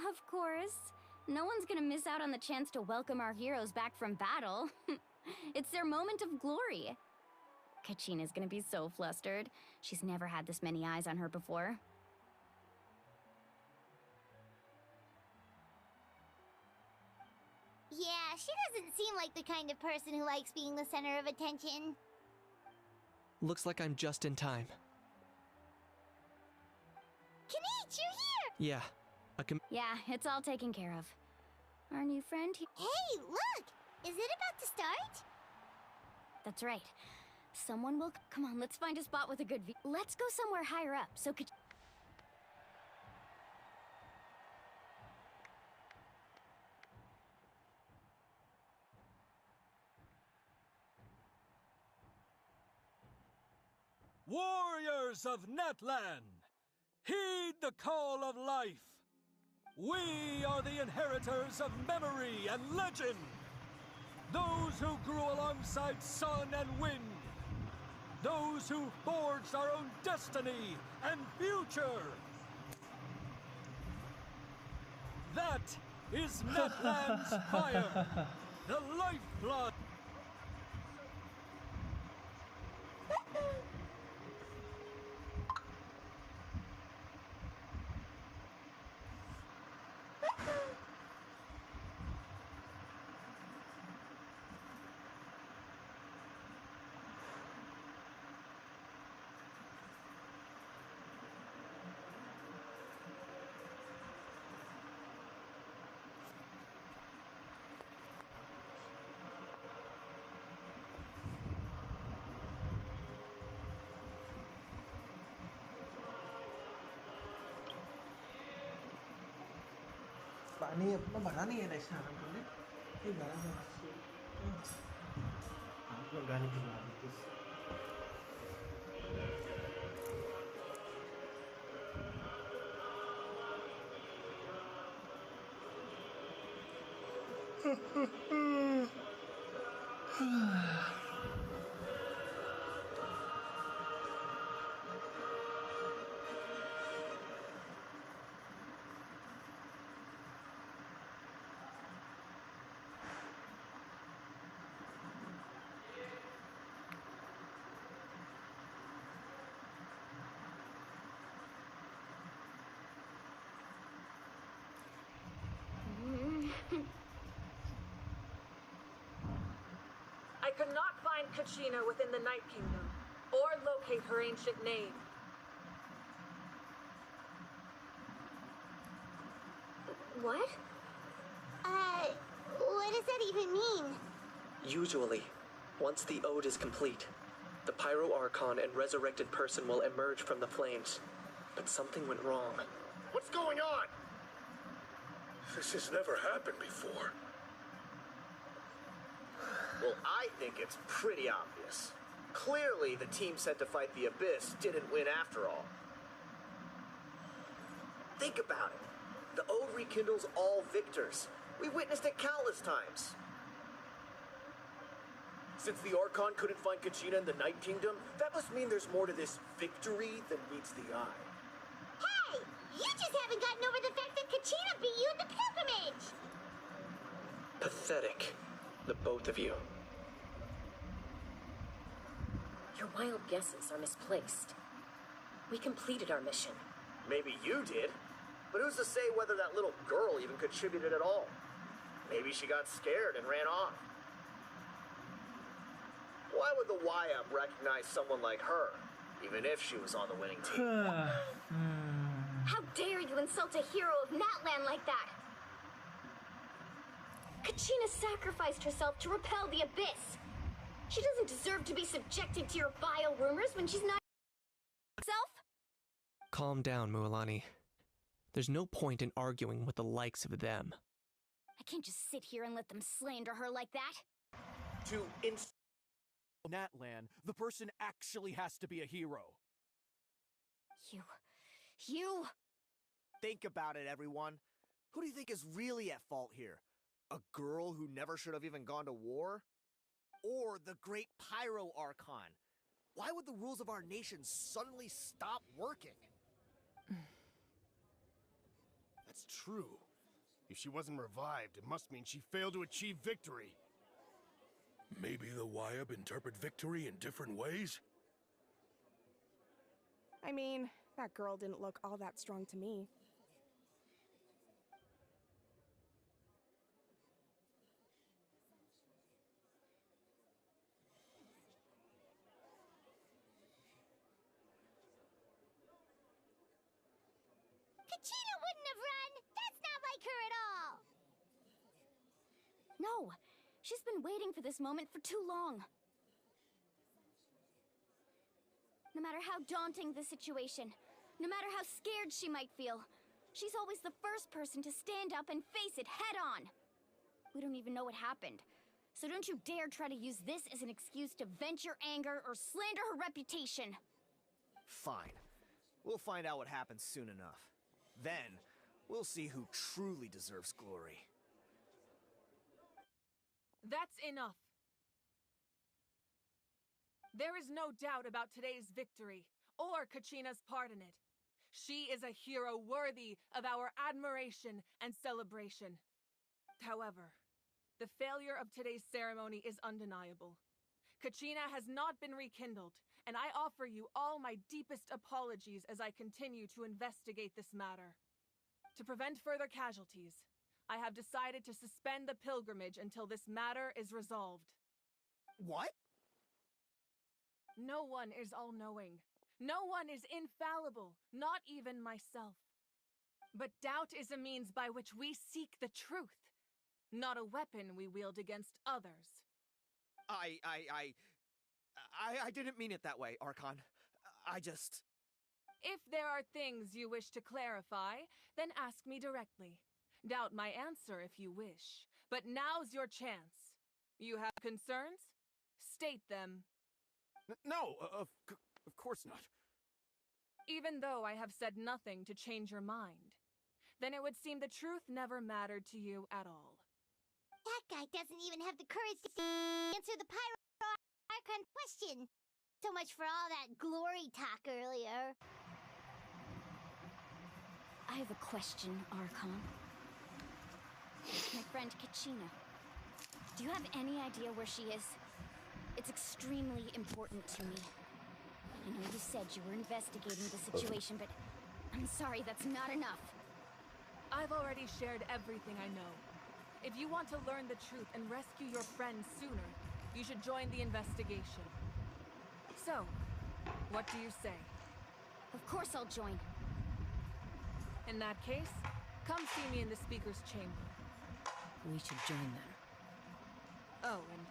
Of course. No one's gonna miss out on the chance to welcome our heroes back from battle. It's their moment of glory. Kachina's gonna be so flustered. She's never had this many eyes on her before. Yeah, she doesn't seem like the kind of person who likes being the center of attention. Looks like I'm just in time. Kinich, you're here! Yeah, Yeah, it's all taken care of. Our new friend here. Hey, look! Is it about to start? That's right. Someone will... Come on, let's find a spot with a good view. Let's go somewhere higher up, so could... Warriors of Natlan, heed the call of life. We are the inheritors of memory and legend. Those who grew alongside sun and wind. Those who forged our own destiny and future. That is Natlan's fire, the lifeblood. Bạn này nó bảo này đại sản làm đấy. Cái bảo là organic I could not find Kachina within the Night Kingdom, or locate her ancient name. What? What does that even mean? usually, once the ode is complete, the Pyro Archon and resurrected person will emerge from the flames. But something went wrong. What's going on? This has never happened before. Well, I think it's pretty obvious. Clearly, the team sent to fight the Abyss didn't win after all. Think about it. The ode rekindles all victors. We witnessed it countless times. Since the Archon couldn't find Kachina in the Night Kingdom, that must mean there's more to this victory than meets the eye. Hey! You just haven't gotten over the fact that Kachina beat you in the pilgrimage! Pathetic, the both of you. Your wild guesses are misplaced. We completed our mission. Maybe you did, but who's to say whether that little girl even contributed at all? Maybe she got scared and ran off. Why would the YUP recognize someone like her, even if she was on the winning team? How dare you insult a hero of Natlan like that? Kachina sacrificed herself to repel the Abyss. She doesn't deserve to be subjected to your vile rumors when she's not herself. Calm down, Mualani. There's no point in arguing with the likes of them. I can't just sit here and let them slander her like that. To Natlan, the person actually has to be a hero. You... Think about it, everyone. Who do you think is really at fault here? A girl who never should have even gone to war? Or the great Pyro Archon? Why would the rules of our nation suddenly stop working? That's true. If she wasn't revived, it must mean she failed to achieve victory. Maybe the Wyab interpret victory in different ways? I mean, that girl didn't look all that strong to me. Kachina wouldn't have run! That's not like her at all! No, she's been waiting for this moment for too long. No matter how daunting the situation, no matter how scared she might feel, she's always the first person to stand up and face it head on. We don't even know what happened, so don't you dare try to use this as an excuse to vent your anger or slander her reputation. Fine. We'll find out what happens soon enough. Then, we'll see who truly deserves glory. That's enough. There is no doubt about today's victory, or Kachina's part in it. She is a hero worthy of our admiration and celebration. However, the failure of today's ceremony is undeniable. Kachina has not been rekindled, and I offer you all my deepest apologies as I continue to investigate this matter. To prevent further casualties, I have decided to suspend the pilgrimage until this matter is resolved. What? No one is all-knowing. No one is infallible, not even myself. But doubt is a means by which we seek the truth, not a weapon we wield against others. I didn't mean it that way, Archon. I just... If there are things you wish to clarify, then ask me directly. Doubt my answer if you wish, but now's your chance. You have concerns? State them. No, of course not. Even though I have said nothing to change your mind, then it would seem the truth never mattered to you at all. That guy doesn't even have the courage to answer the Pyro Archon question. So much for all that glory talk earlier. I have a question, Archon. My friend Kachina. Do you have any idea where she is? It's extremely important to me. I know you said you were investigating the situation, but I'm sorry, that's not enough. I've already shared everything I know. If you want to learn the truth and rescue your friend sooner, you should join the investigation. So, what do you say? Of course I'll join. In that case, come see me in the speaker's chamber. We should join them. Oh, and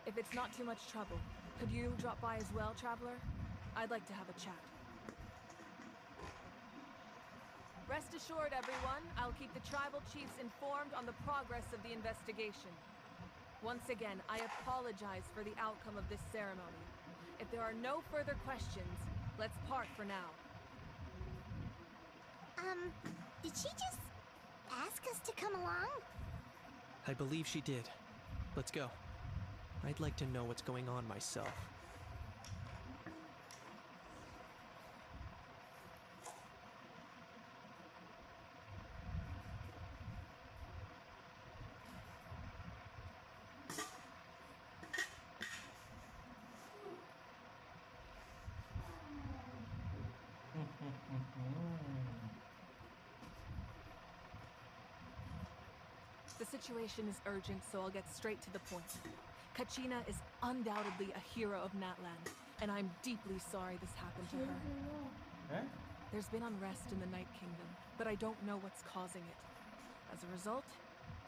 if it's not too much trouble, could you drop by as well, Traveler? I'd like to have a chat. Rest assured, everyone, I'll keep the tribal chiefs informed on the progress of the investigation. Once again, I apologize for the outcome of this ceremony. If there are no further questions, let's part for now. Did she just ask us to come along? I believe she did. Let's go. I'd like to know what's going on myself. The situation is urgent, so I'll get straight to the point. Kachina is undoubtedly a hero of Natland, and I'm deeply sorry this happened to her. There's been unrest in the Night Kingdom, but I don't know what's causing it. As a result,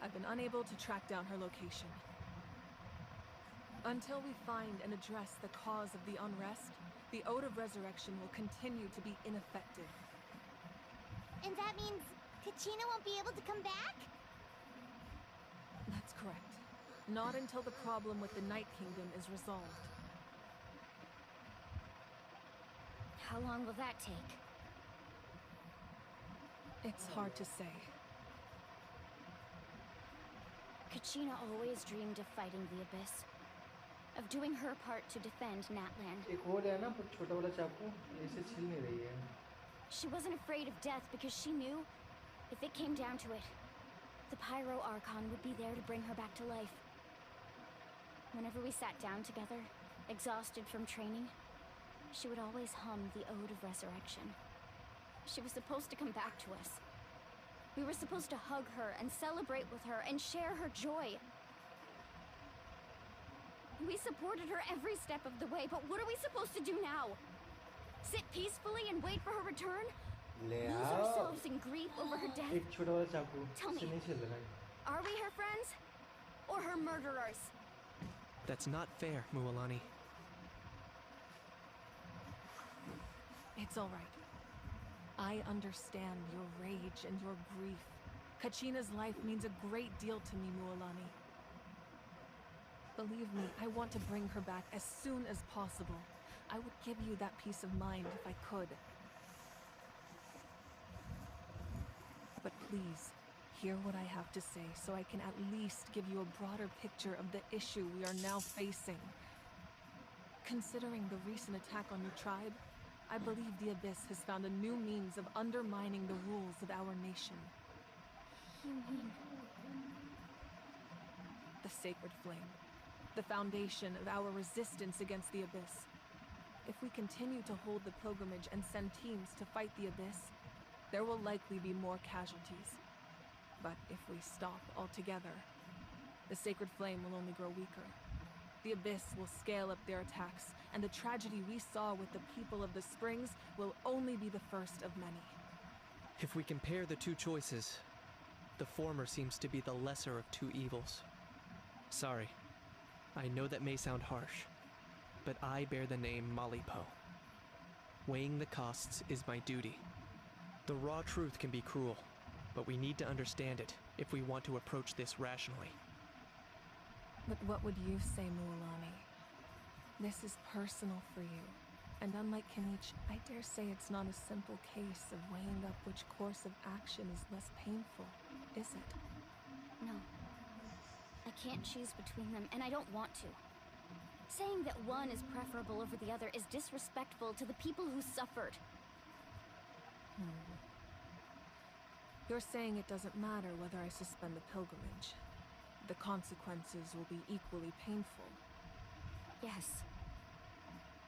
I've been unable to track down her location. Until we find and address the cause of the unrest, the Ode of Resurrection will continue to be ineffective. And that means Kachina won't be able to come back? That's correct. Not until the problem with the Night Kingdom is resolved. How long will that take? It's hard to say. Kachina always dreamed of fighting the Abyss. Of doing her part to defend Natland. एक और है ना पर छोटा वाला चाकू ऐसे छिल नहीं रही है. She wasn't afraid of death because she knew, if it came down to it, The Pyro Archon would be there to bring her back to life. Whenever we sat down together, exhausted from training, she would always hum the Ode of Resurrection. She was supposed to come back to us. We were supposed to hug her and celebrate with her and share her joy. We supported her every step of the way, but what are we supposed to do now? Sit peacefully and wait for her return? Lose ourselves in grief over her death? एक छोटा वाला चाकू Tell me, से नहीं चल रहा है. are we her friends? Or her murderers? That's not fair, Mualani. It's all right. I understand your rage and your grief. Kachina's life means a great deal to me, Mualani. Believe me, I want to bring her back as soon as possible. I would give you that peace of mind if I could. But please, hear what I have to say so I can at least give you a broader picture of the issue we are now facing. Considering the recent attack on your tribe, I believe the Abyss has found a new means of undermining the rules of our nation. You mean... The Sacred Flame. The foundation of our resistance against the Abyss. If we continue to hold the pilgrimage and send teams to fight the Abyss, there will likely be more casualties. But if we stop altogether, the Sacred Flame will only grow weaker. The Abyss will scale up their attacks, and the tragedy we saw with the people of the Springs will only be the first of many. If we compare the two choices, the former seems to be the lesser of two evils. Sorry, I know that may sound harsh, but I bear the name Malipo. Weighing the costs is my duty. The raw truth can be cruel, but we need to understand it if we want to approach this rationally. But what would you say, Mualani? This is personal for you, and unlike Kenichi, I dare say it's not a simple case of weighing up which course of action is less painful, is it? No. I can't choose between them, and I don't want to. Saying that one is preferable over the other is disrespectful to the people who suffered. You're saying it doesn't matter whether I suspend the pilgrimage. The consequences will be equally painful. Yes.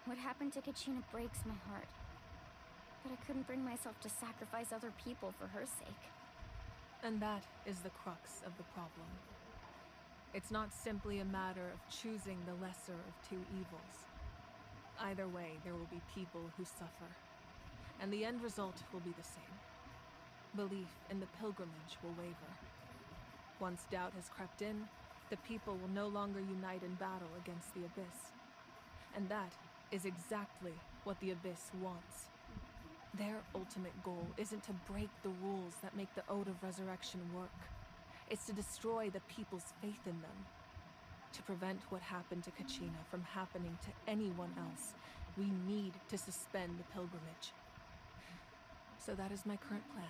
What happened to Kachina breaks my heart. But I couldn't bring myself to sacrifice other people for her sake. And that is the crux of the problem. It's not simply a matter of choosing the lesser of two evils. Either way, there will be people who suffer. And the end result will be the same. Belief in the pilgrimage will waver. Once doubt has crept in, the people will no longer unite in battle against the Abyss. And that is exactly what the Abyss wants. Their ultimate goal isn't to break the rules that make the Ode of Resurrection work. It's to destroy the people's faith in them. To prevent what happened to Kachina from happening to anyone else, we need to suspend the pilgrimage. So that is my current plan.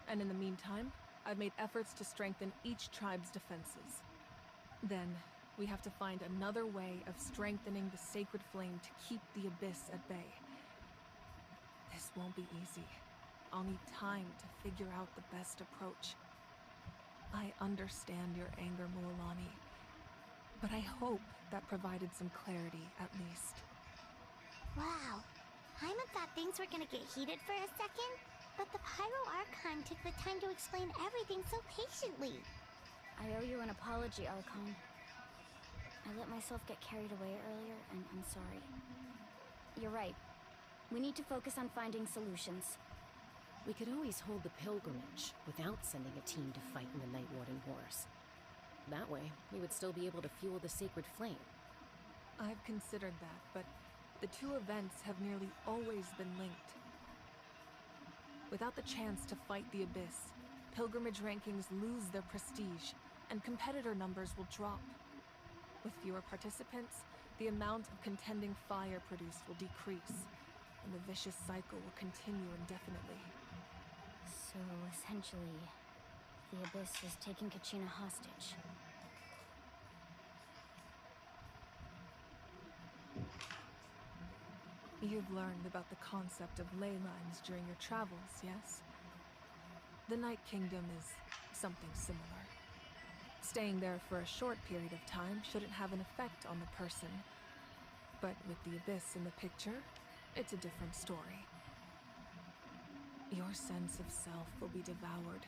And in the meantime, I've made efforts to strengthen each tribe's defenses. Then, we have to find another way of strengthening the Sacred Flame to keep the Abyss at bay. This won't be easy. I'll need time to figure out the best approach. I understand your anger, Mualani, but I hope that provided some clarity, at least. Wow. Hyman thought things were gonna get heated for a second, but the Pyro Archon took the time to explain everything so patiently. I owe you an apology, Archon. I let myself get carried away earlier, and I'm sorry. You're right. We need to focus on finding solutions. We could always hold the pilgrimage without sending a team to fight in the Night Warden Wars. That way, we would still be able to fuel the Sacred Flame. I've considered that, but the two events have nearly always been linked. Without the chance to fight the Abyss, pilgrimage rankings lose their prestige, and competitor numbers will drop. With fewer participants, the amount of contending fire produced will decrease, and the vicious cycle will continue indefinitely. So, essentially, the Abyss is taking Kachina hostage. You've learned about the concept of ley lines during your travels, yes? The Night Kingdom is something similar. Staying there for a short period of time shouldn't have an effect on the person. But with the Abyss in the picture, it's a different story. Your sense of self will be devoured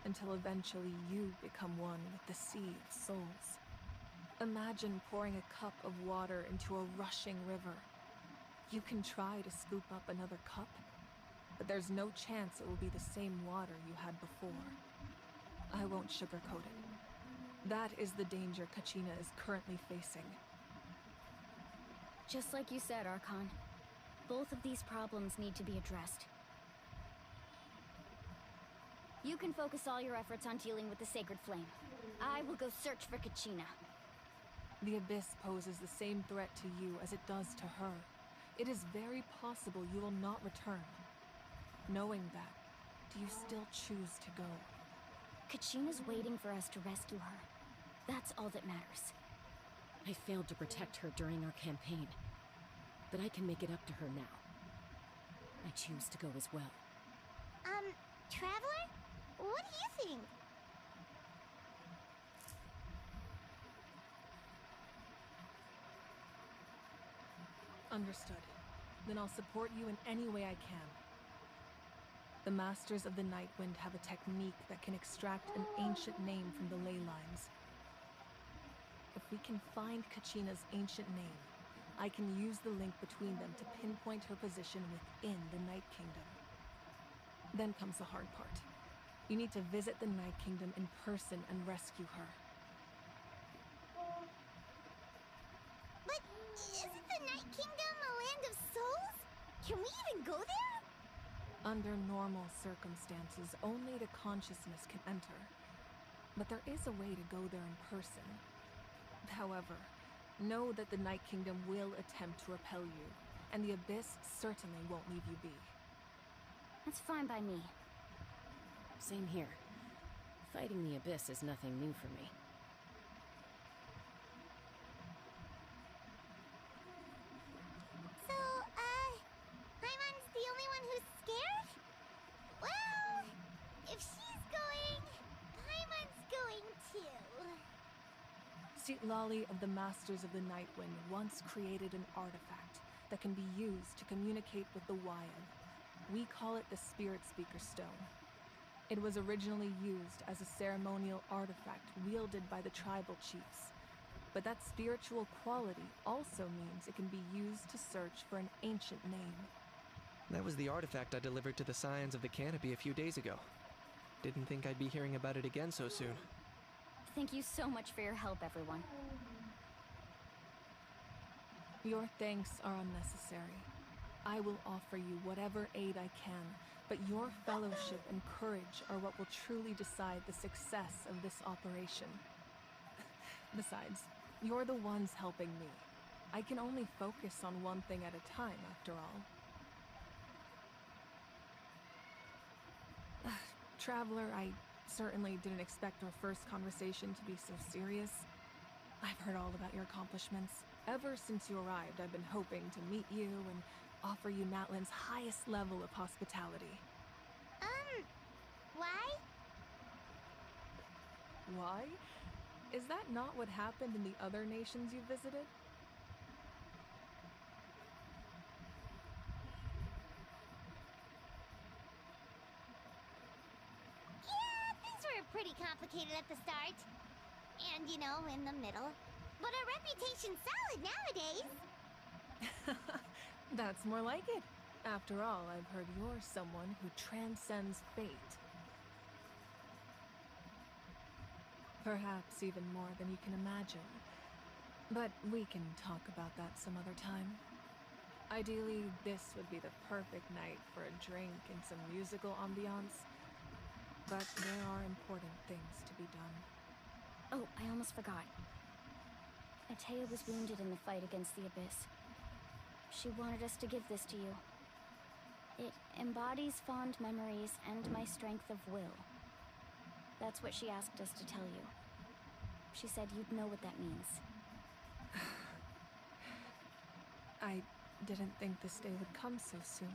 until eventually you become one with the Sea of Souls. Imagine pouring a cup of water into a rushing river. You can try to scoop up another cup, but there's no chance it will be the same water you had before. I won't sugarcoat it. That is the danger Kachina is currently facing. Just like you said, Archon. Both of these problems need to be addressed. You can focus all your efforts on dealing with the Sacred Flame. I will go search for Kachina. The Abyss poses the same threat to you as it does to her. It is very possible you will not return. Knowing that, do you still choose to go? Kachina's waiting for us to rescue her. That's all that matters. I failed to protect her during our campaign, but I can make it up to her now. I choose to go as well. Traveler? What do you think? Understood. Then I'll support you in any way I can. The Masters of the Nightwind have a technique that can extract an ancient name from the ley lines. If we can find Kachina's ancient name, I can use the link between them to pinpoint her position within the Night Kingdom. Then comes the hard part. You need to visit the Night Kingdom in person and rescue her. But isn't the Night Kingdom a land of souls? Can we even go there? Under normal circumstances, only the consciousness can enter. But there is a way to go there in person. However, know that the Night Kingdom will attempt to repel you, and the Abyss certainly won't leave you be. That's fine by me. Same here. Fighting the Abyss is nothing new for me. So, Paimon's the only one who's scared? Well, if she's going, Paimon's going too. Citlali of the Masters of the Nightwind once created an artifact that can be used to communicate with the Wyad. We call it the Spirit Speaker Stone. It was originally used as a ceremonial artifact wielded by the tribal chiefs. But that spiritual quality also means it can be used to search for an ancient name. That was the artifact I delivered to the Scions of the Canopy a few days ago. Didn't think I'd be hearing about it again so soon. Thank you so much for your help, everyone. Your thanks are unnecessary. I will offer you whatever aid I can, but your fellowship and courage are what will truly decide the success of this operation. Besides, you're the ones helping me. I can only focus on one thing at a time, after all. Traveler, I certainly didn't expect our first conversation to be so serious. I've heard all about your accomplishments. Ever since you arrived, I've been hoping to meet you and offer you Natlan's highest level of hospitality. Why? Why? Is that not what happened in the other nations you visited? Yeah, things were pretty complicated at the start. And, you know, in the middle. But our reputation's solid nowadays. That's more like it. After all, I've heard you're someone who transcends fate. Perhaps even more than you can imagine. But we can talk about that some other time. Ideally, this would be the perfect night for a drink and some musical ambiance. But there are important things to be done. Oh, I almost forgot. Atea was wounded in the fight against the Abyss. She wanted us to give this to you. It embodies fond memories and my strength of will. That's what she asked us to tell you. She said you'd know what that means. I didn't think this day would come so soon.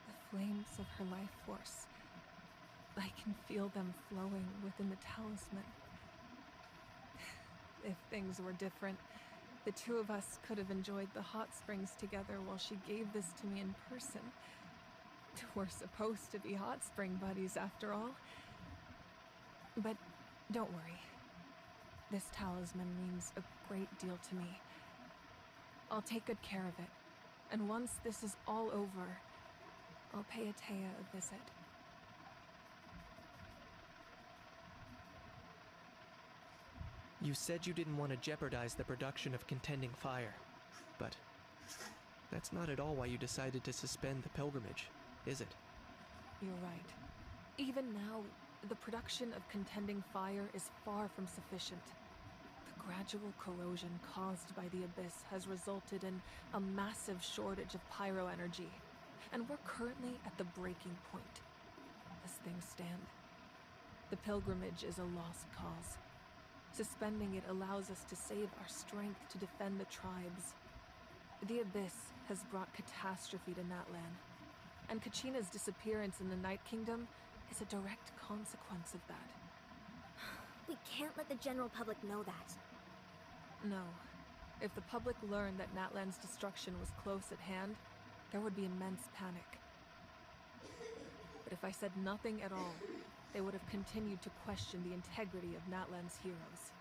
The flames of her life force. I can feel them flowing within the talisman. If things were different, the two of us could have enjoyed the hot springs together while she gave this to me in person. We're supposed to be hot spring buddies after all. But don't worry. This talisman means a great deal to me. I'll take good care of it. And once this is all over, I'll pay Atea a visit. You said you didn't want to jeopardize the production of Contending Fire, but that's not at all why you decided to suspend the pilgrimage, is it? You're right. Even now, the production of Contending Fire is far from sufficient. The gradual corrosion caused by the Abyss has resulted in a massive shortage of pyro energy, and we're currently at the breaking point. As things stand, the pilgrimage is a lost cause. Suspending it allows us to save our strength to defend the tribes. The Abyss has brought catastrophe to Natlan, and Kachina's disappearance in the Night Kingdom is a direct consequence of that. We can't let the general public know that. No. If the public learned that Natlan's destruction was close at hand, there would be immense panic. But if I said nothing at all, they would have continued to question the integrity of Natlan's heroes.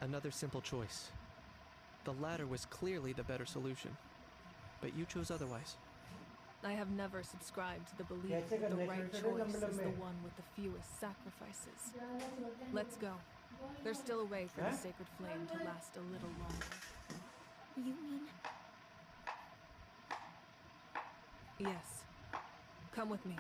Another simple choice. The latter was clearly the better solution, but you chose otherwise. I have never subscribed to the belief that the right choice is the one with the fewest sacrifices. Let's go. There's still a way for the sacred flame to last a little longer. You mean? Yes. Come with me.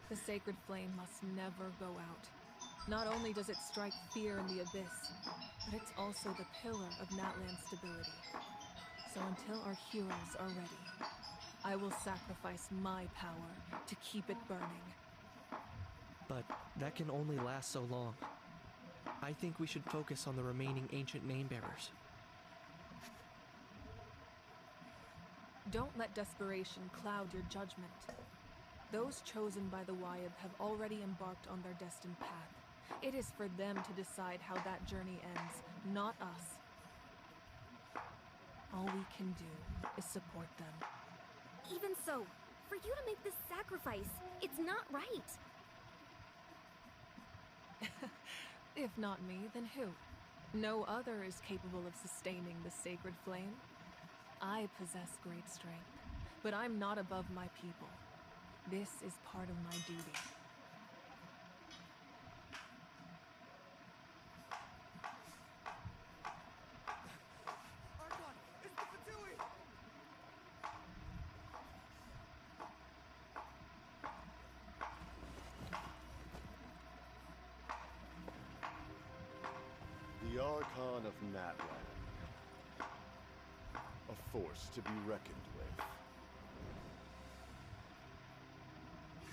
The sacred flame must never go out. Not only does it strike fear in the Abyss, but it's also the pillar of Natlan's stability. So until our heroes are ready, I will sacrifice my power to keep it burning. But that can only last so long. I think we should focus on the remaining ancient name-bearers. Don't let desperation cloud your judgment. Those chosen by the Wyab have already embarked on their destined path. It is for them to decide how that journey ends, not us. All we can do is support them. Even so, for you to make this sacrifice, it's not right. If not me, then who? No other is capable of sustaining the sacred flame. I possess great strength, but I'm not above my people. This is part of my duty. The Archon of Natlan. A force to be reckoned with.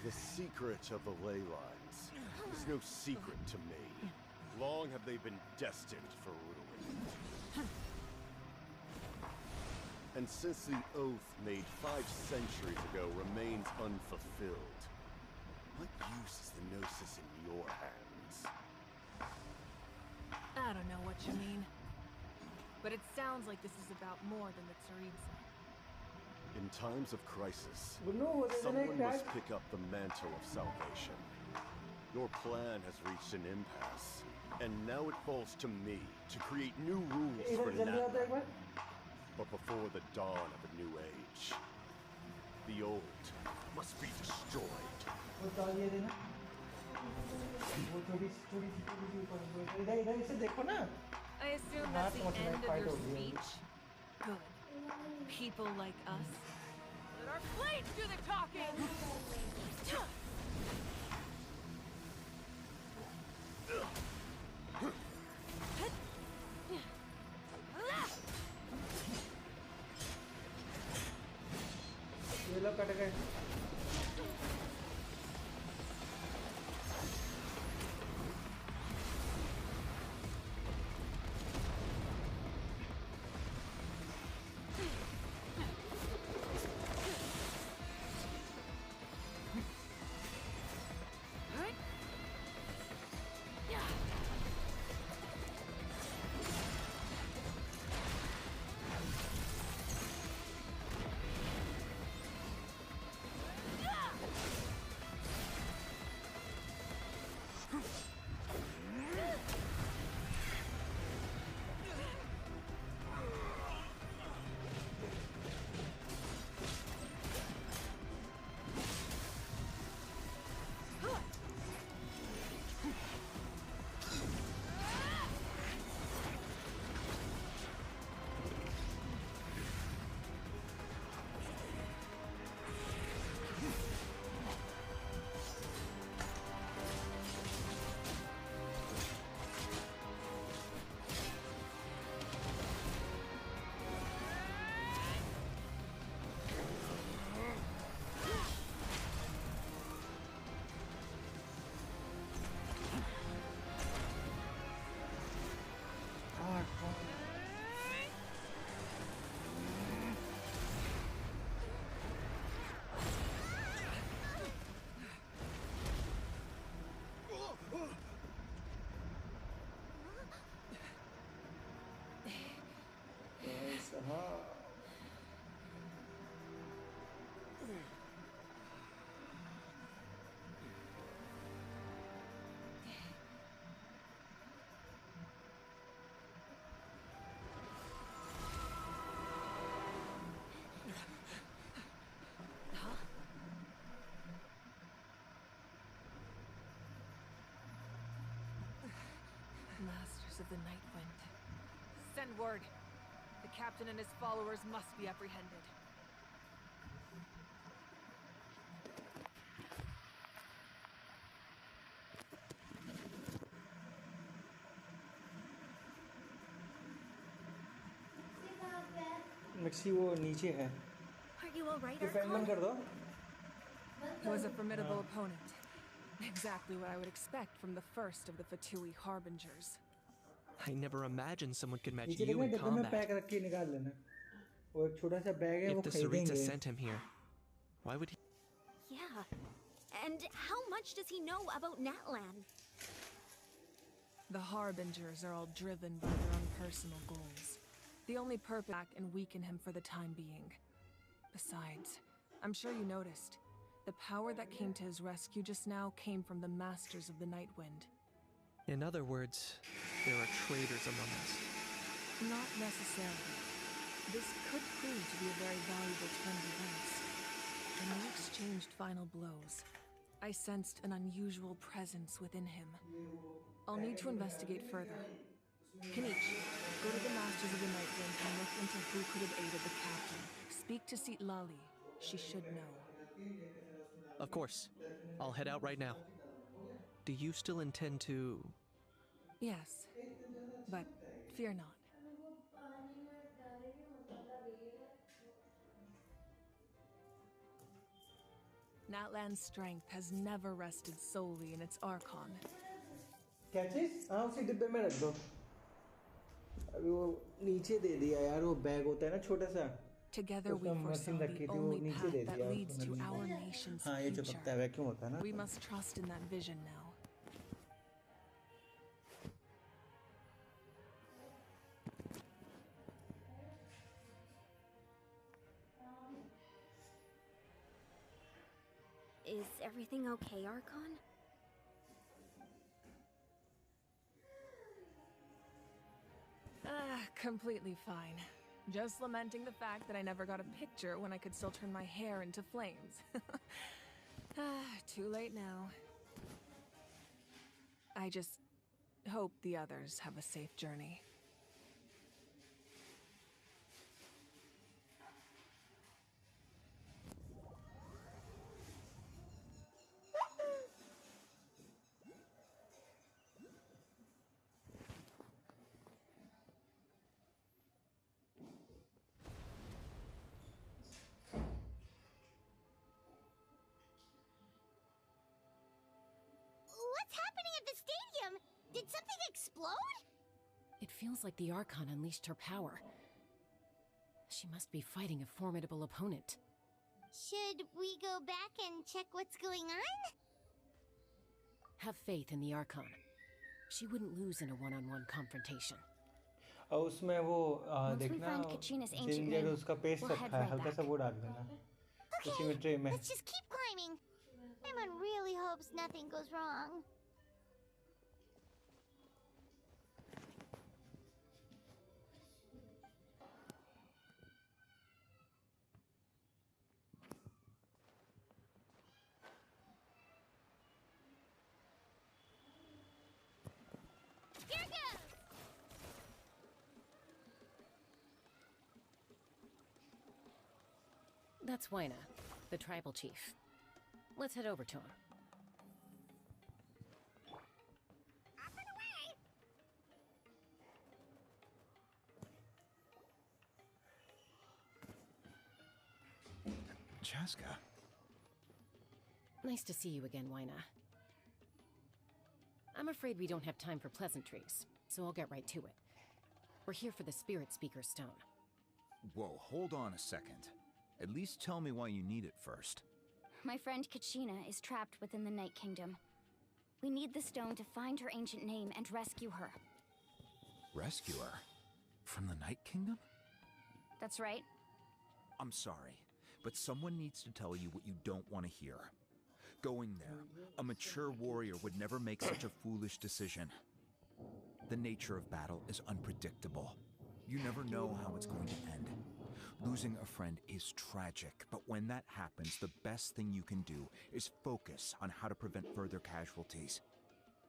The secret of the ley lines is no secret to me. Long have they been destined for ruin. And since the oath made 5 centuries ago remains unfulfilled, what use is the Gnosis in your hands? I don't know what you mean. But it sounds like this is about more than the Tsaritsa. In times of crisis, someone must pick up the mantle of salvation. Your plan has reached an impasse, and now it falls to me to create new rules for Natlan. But before the dawn of a new age, the old must be destroyed. I assume that's the end of your speech? Good. People like us. Let our blades do the talking! गए Masters of the Night Wind. Send word. The captain and his followers must be apprehended. Mixie वो नीचे है Are you all right, तो fan बंद कर दो He was a formidable opponent. Exactly what I would expect from the first of the Fatui Harbingers. I never imagined someone could match नीचे you देखना in डब्बे में combat. पैक रख के निकाल लेना वो एक छोटा सा बैग है वो If the खरीदेंगे Saritsa sent him here, why would he? Yeah. And how much does he know about Natlan? The Harbingers are all driven by their own personal goals. The only purpose is to and weaken him for the time being. Besides, I'm sure you noticed, the power that came to his rescue just now came from the Masters of the Night Wind. In other words, there are traitors among us. Not necessarily. This could prove to be a very valuable turn of events. When we exchanged final blows, I sensed an unusual presence within him. I'll need to investigate further. Kanish, go to the Masters of the Night Wind and look into who could have aided the captain. Speak to Seat Lali. She should know. Of course. I'll head out right now. Do you still intend to... Yes, but fear not. Natlan's strength has never rested solely in its Archon. क्या चीज हाँ उसी डिब्बे में रख दो अभी वो नीचे दे दिया यार वो बैग होता है ना छोटा सा Together we foresaw the only path that leads to our nation's हाँ ये जो पकता है वैक्यूम होता है ना We must trust in that vision now. Is everything okay, Archon? Completely fine. Just lamenting the fact that I never got a picture when I could still turn my hair into flames. Too late now. I just hope the others have a safe journey. stadium. Did something explode? It feels like the Archon unleashed her power. She must be fighting a formidable opponent. Should we go back and check what's going on? Have faith in the Archon. She wouldn't lose in a one-on-one confrontation. और उसमें वो देखना ginger उसका paste रखा है हल्का सा वो डाल देना उसी में ट्रे में Let's just keep climbing. Everyone really hopes nothing goes wrong. Here goes. That's Wyna, the tribal chief. Let's head over to him. Off and away. Chaska. Nice to see you again, Wyna. I'm afraid we don't have time for pleasantries, so I'll get right to it. We're here for the Spirit Speaker Stone. Whoa, hold on a second. At least tell me why you need it first. My friend Kachina is trapped within the Night Kingdom. We need the stone to find her ancient name and rescue her. Rescue her? From the Night Kingdom? That's right. I'm sorry, but someone needs to tell you what you don't want to hear. Going there, a mature warrior would never make such a foolish decision. The nature of battle is unpredictable. You never know how it's going to end. Losing a friend is tragic, but when that happens, the best thing you can do is focus on how to prevent further casualties.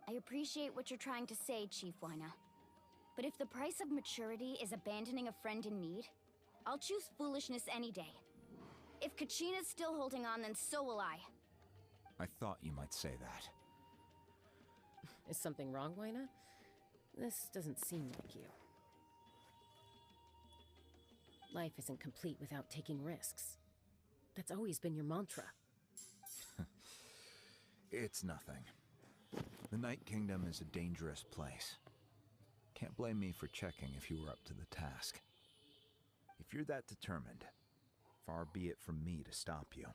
I appreciate what you're trying to say, Chief Wyna. But if the price of maturity is abandoning a friend in need, I'll choose foolishness any day. If Kachina's still holding on, then so will I. I thought you might say that. Is something wrong, Wyna? This doesn't seem like you. Life isn't complete without taking risks. That's always been your mantra. It's nothing. The Night Kingdom is a dangerous place. Can't blame me for checking if you were up to the task. If you're that determined, far be it from me to stop you.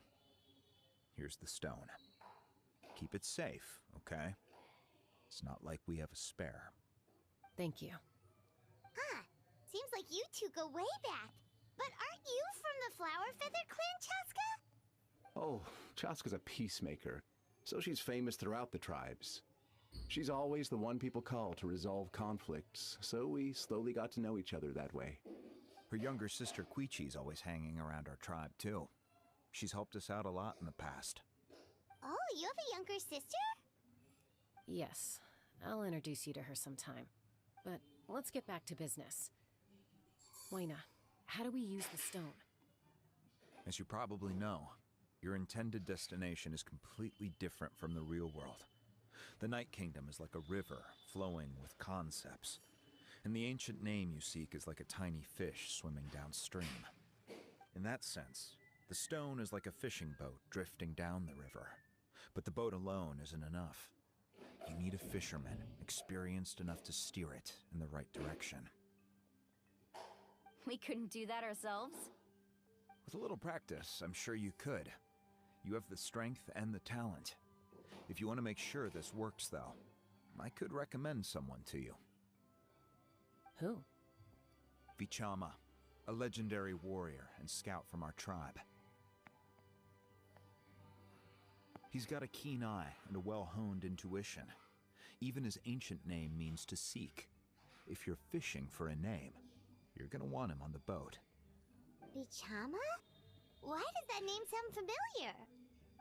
Here's the stone. Keep it safe, okay? It's not like we have a spare. Thank you. Huh. Seems like you two go way back. But aren't you from the Flower Feather Clan, Chaska? Oh, Chaska's a peacemaker, so she's famous throughout the tribes. She's always the one people call to resolve conflicts, so we slowly got to know each other that way. Her younger sister Quichi's always hanging around our tribe, too. She's helped us out a lot in the past. Oh, you have a younger sister? Yes, I'll introduce you to her sometime. But let's get back to business. Wyna, how do we use the stone? As you probably know, your intended destination is completely different from the real world. The Night Kingdom is like a river flowing with concepts, and the ancient name you seek is like a tiny fish swimming downstream. In that sense, the stone is like a fishing boat drifting down the river, but the boat alone isn't enough. You need a fisherman experienced enough to steer it in the right direction. We couldn't do that ourselves? With a little practice, I'm sure you could. You have the strength and the talent. If you want to make sure this works, though, I could recommend someone to you. Who? Vichama, a legendary warrior and scout from our tribe. He's got a keen eye and a well-honed intuition. Even his ancient name means to seek. If you're fishing for a name, you're gonna want him on the boat. Vichama? Why does that name sound familiar?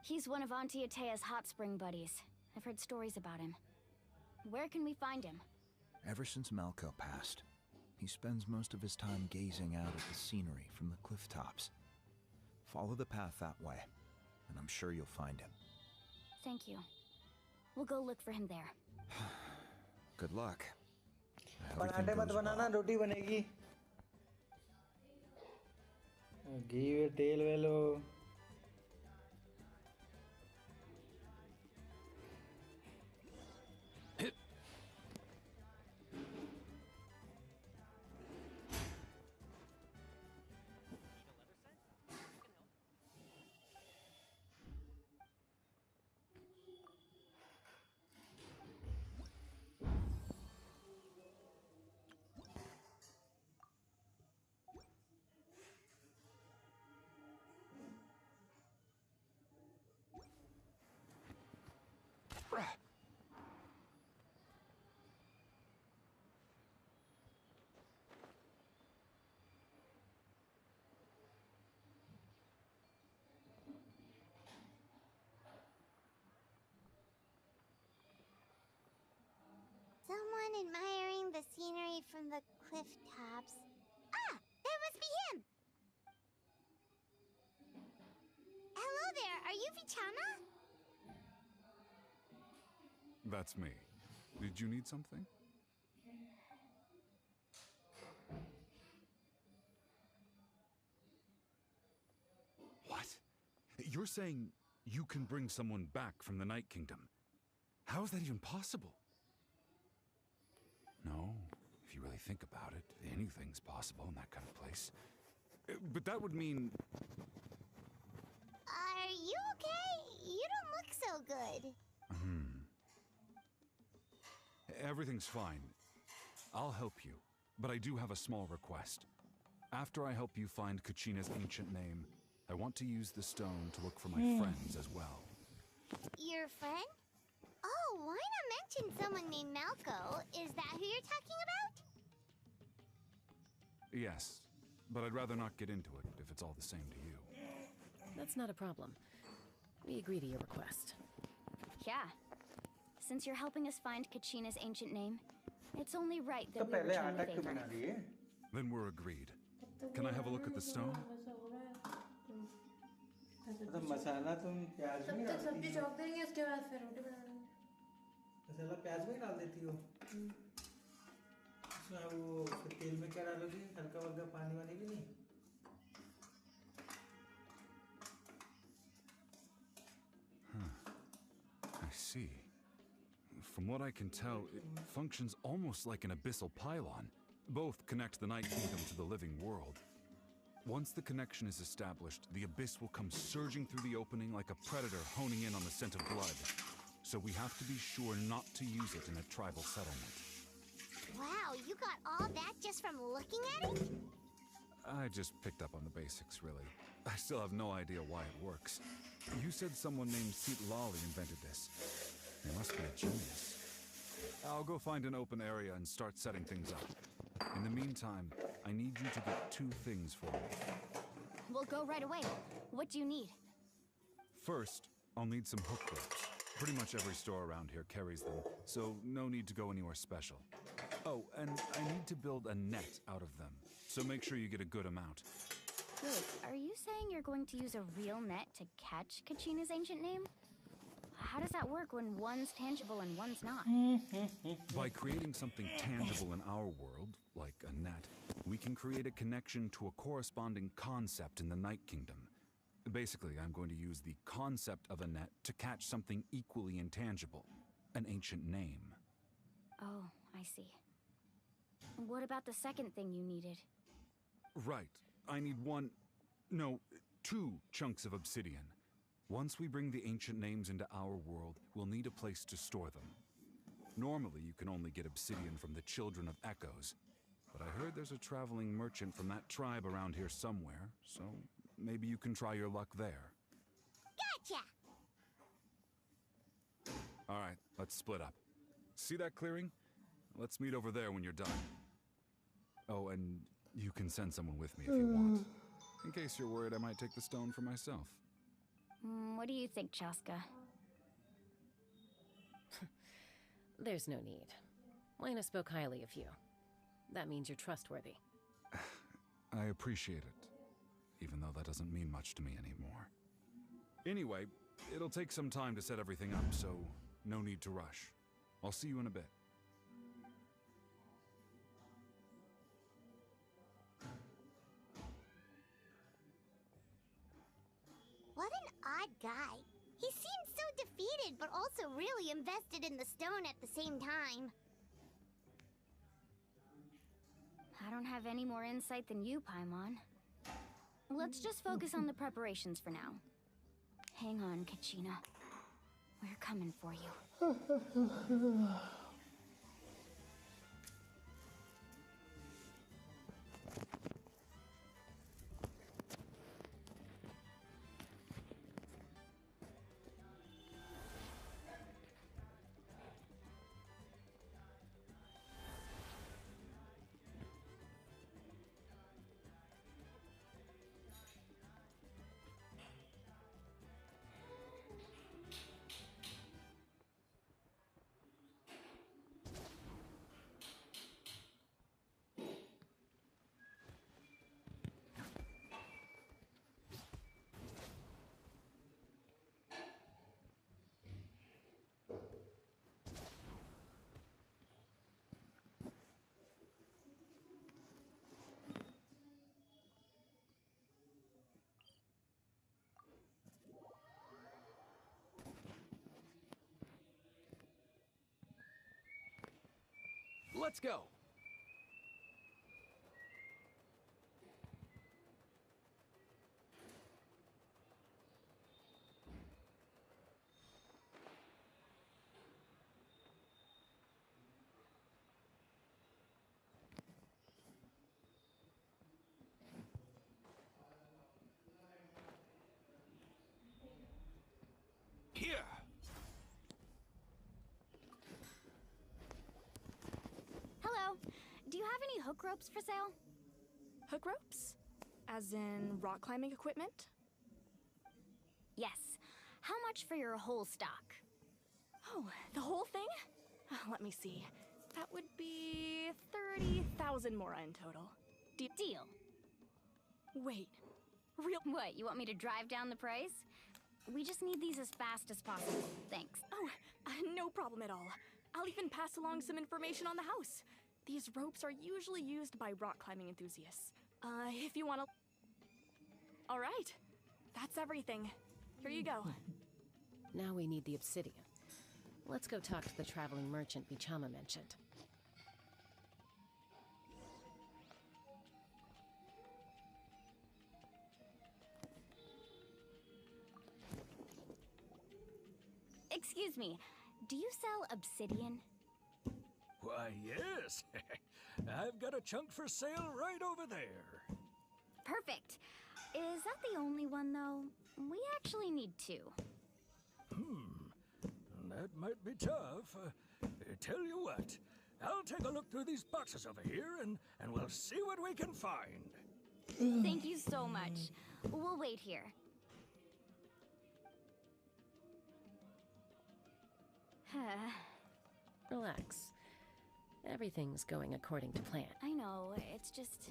He's one of Auntie Atea's hot spring buddies. I've heard stories about him. Where can we find him? Ever since Malco passed, he spends most of his time gazing out at the scenery from the cliff tops. Follow the path that way, and I'm sure you'll find him. Thank you. We'll go look for him there. Good luck. पराठे मत बनाना रोटी बनेगी घी वे तेल वे लो fun admiring the scenery from the cliff tops. Ah, that must be him! Hello there, are you Vichama? That's me. Did you need something? What? You're saying you can bring someone back from the Night Kingdom? How is that even possible? No, if you really think about it, anything's possible in that kind of place. But that would mean... Are you okay? You don't look so good. Everything's fine. I'll help you, but I do have a small request. After I help you find Kachina's ancient name, I want to use the stone to look for my friends as well. Your friend? Oh, why not mention someone named Malco? Is that who you're talking about? Yes, but I'd rather not get into it if it's all the same to you. That's not a problem. We agree to your request. Yeah. Since you're helping us find Kachina's ancient name, it's only right that we return the favor. Then we're agreed. Can I have a look at the stone? मसाला तुम प्याज में डाल सब्जी चौक देंगे उसके बाद फिर रोटी बना लेंगे मसाला प्याज में डाल देती हो उसमें वो फिर तेल में क्या डालोगी हल्का हल्का पानी वानी भी नहीं I see. From what I can tell, it functions almost like an abyssal pylon. Both connect the Night Kingdom to the living world. Once the connection is established, the abyss will come surging through the opening like a predator honing in on the scent of blood. So we have to be sure not to use it in a tribal settlement. Wow, you got all that just from looking at it? I just picked up on the basics, really. I still have no idea why it works. You said someone named Seat Lolly invented this. He must be a genius. I'll go find an open area and start setting things up. In the meantime, I need you to get 2 things for me. We'll go right away. What do you need? First, I'll need some hook ropes. Pretty much every store around here carries them, so no need to go anywhere special. Oh, and I need to build a net out of them, so make sure you get a good amount. Wait, are you saying you're going to use a real net to catch Kachina's ancient name? How does that work when one's tangible and one's not? By creating something tangible in our world, like a net, we can create a connection to a corresponding concept in the Night Kingdom. Basically, I'm going to use the concept of a net to catch something equally intangible, an ancient name. Oh, I see. What about the second thing you needed? Right. I need 2 chunks of obsidian. Once we bring the ancient names into our world, we'll need a place to store them. Normally, you can only get obsidian from the Children of Echoes, but I heard there's a traveling merchant from that tribe around here somewhere, so maybe you can try your luck there. Gotcha! Alright, let's split up. See that clearing? Let's meet over there when you're done. Oh, and you can send someone with me if you want. In case you're worried I might take the stone for myself. What do you think, Chaska? There's no need. Lena spoke highly of you. That means you're trustworthy. I appreciate it, even though that doesn't mean much to me anymore. Anyway, it'll take some time to set everything up, so no need to rush. I'll see you in a bit. What an odd guy. He seemed so defeated, but also really invested in the stone at the same time. I don't have any more insight than you, Paimon. Let's just focus on the preparations for now. Hang on, Kachina. We're coming for you. Let's go. Here. Hello. Do you have any hook ropes for sale? Hook ropes? As in rock climbing equipment? Yes. How much for your whole stock? Oh, the whole thing? Let me see. That would be 30,000 mora in total. Deal. Wait. Real? What, you want me to drive down the price? We just need these as fast as possible. Thanks. Oh, no problem at all. I'll even pass along some information on the house. These ropes are usually used by rock climbing enthusiasts. If you want to... All right. That's everything. Here you go. Now we need the obsidian. Let's go talk to the traveling merchant Bichama mentioned. Excuse me, do you sell obsidian? Why, yes. I've got a chunk for sale right over there. Perfect. Is that the only one, though? We actually need two. That might be tough. Tell you what, I'll take a look through these boxes over here, and we'll see what we can find. Thank you so much. We'll wait here. Relax. Everything's going according to plan. I know, it's just...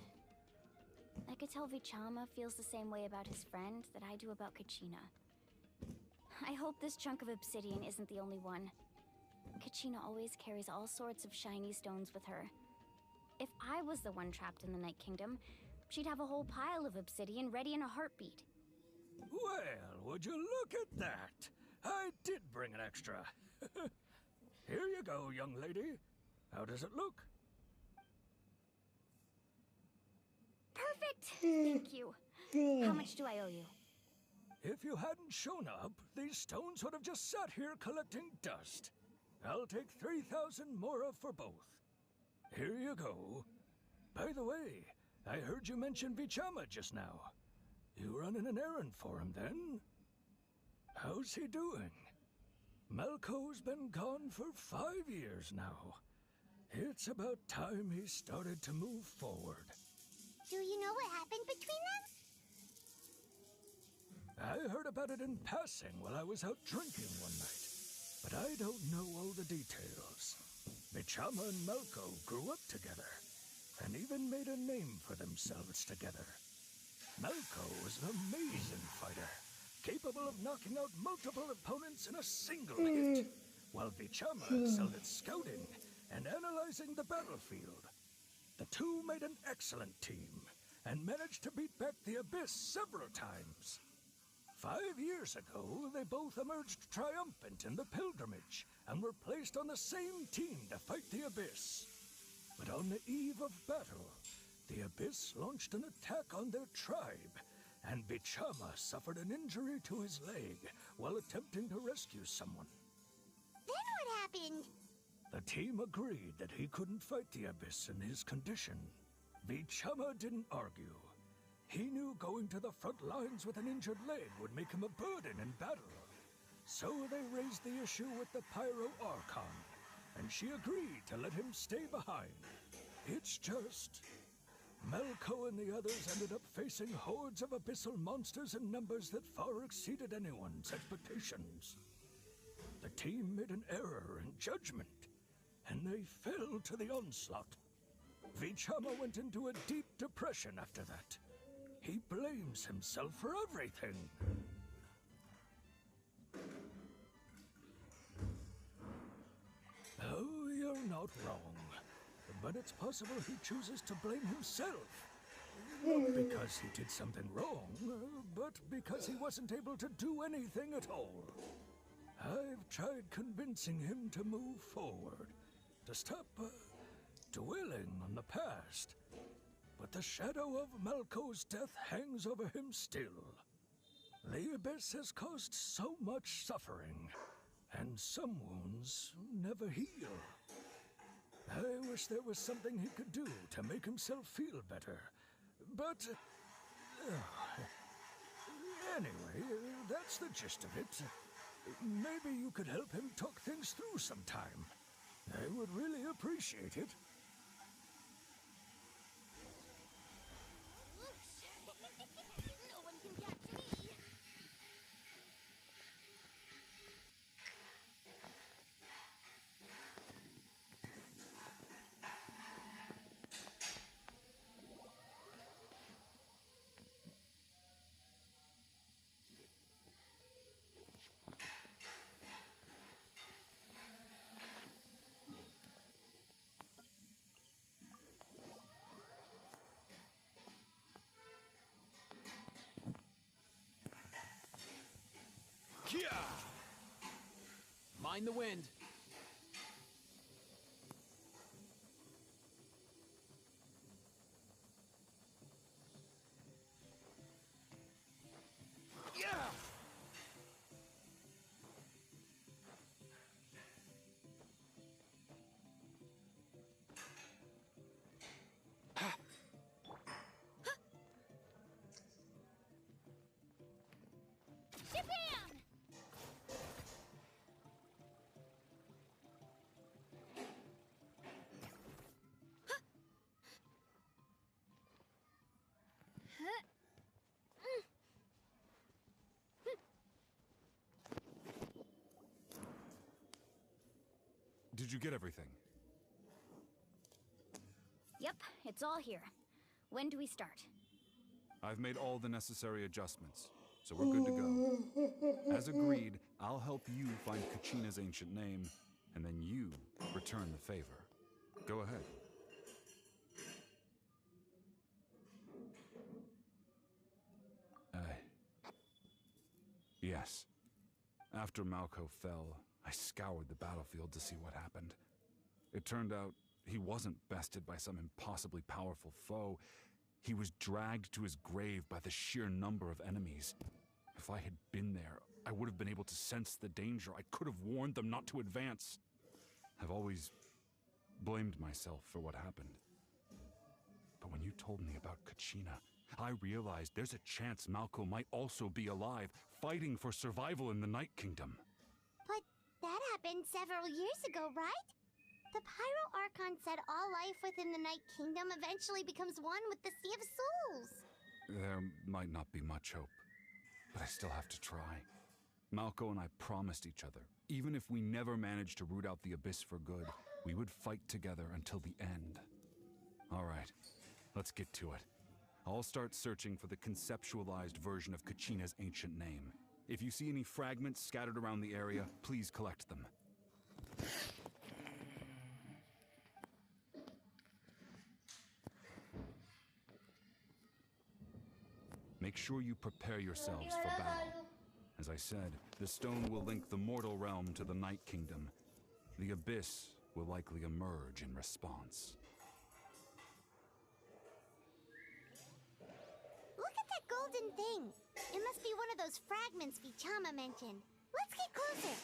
I could tell Vichama feels the same way about his friend that I do about Kachina. I hope this chunk of obsidian isn't the only one. Kachina always carries all sorts of shiny stones with her. If I was the one trapped in the Night Kingdom, she'd have a whole pile of obsidian ready in a heartbeat. Well, would you look at that? I did bring an extra. Here you go, young lady. How does it look? Perfect! Thank you. How much do I owe you? If you hadn't shown up, these stones would have just sat here collecting dust. I'll take 3,000 mora for both. Here you go. By the way, I heard you mention Vichama just now. You running an errand for him, then? How's he doing? Malco's been gone for 5 years now. It's about time he started to move forward. Do you know what happened between them? I heard about it in passing while I was out drinking one night, but I don't know all the details. Vichama and Malco grew up together, and even made a name for themselves together. Malco was an amazing fighter, capable of knocking out multiple opponents in a single hit, while Vichama excelled at scouting and analyzing the battlefield. The two made an excellent team, and managed to beat back the Abyss several times. 5 years ago, they both emerged triumphant in the pilgrimage, and were placed on the same team to fight the Abyss. But on the eve of battle, the Abyss launched an attack on their tribe, and Vichama suffered an injury to his leg while attempting to rescue someone. Then what happened? The team agreed that he couldn't fight the Abyss in his condition. Vichama didn't argue. He knew going to the front lines with an injured leg would make him a burden in battle. So they raised the issue with the Pyro Archon, and she agreed to let him stay behind. It's just... Malco and the others ended up facing hordes of abyssal monsters in numbers that far exceeded anyone's expectations. The team made an error in judgment, and they fell to the onslaught. Vichama went into a deep depression after that. He blames himself for everything. Oh, you're not wrong. But it's possible he chooses to blame himself. Not because he did something wrong, but because he wasn't able to do anything at all. I've tried convincing him to move forward, to stop dwelling on the past. But the shadow of Malco's death hangs over him still. The Abyss has caused so much suffering, and some wounds never heal. I wish there was something he could do to make himself feel better. But... anyway, that's the gist of it. Maybe you could help him talk things through sometime. I would really appreciate it. No one can catch me. Mind the wind. Did you get everything? Yep, it's all here. When do we start? I've made all the necessary adjustments, so we're good to go. As agreed, I'll help you find Kachina's ancient name, and then you return the favor. Go ahead. Yes. After Malco fell, I scoured the battlefield to see what happened. It turned out he wasn't bested by some impossibly powerful foe. He was dragged to his grave by the sheer number of enemies. If I had been there, I would have been able to sense the danger. I could have warned them not to advance. I've always blamed myself for what happened. But when you told me about Kachina, I realized there's a chance Malco might also be alive, fighting for survival in the Night Kingdom. But that happened several years ago, right? The Pyro Archon said all life within the Night Kingdom eventually becomes one with the Sea of Souls. There might not be much hope, but I still have to try. Malco and I promised each other, even if we never managed to root out the Abyss for good, we would fight together until the end. All right, let's get to it. I'll start searching for the conceptualized version of Kachina's ancient name. If you see any fragments scattered around the area, please collect them. Make sure you prepare yourselves for battle. As I said, the stone will link the mortal realm to the Night Kingdom. The Abyss will likely emerge in response. Look at that golden thing. It must be one of those fragments Vichama mentioned. Let's get closer.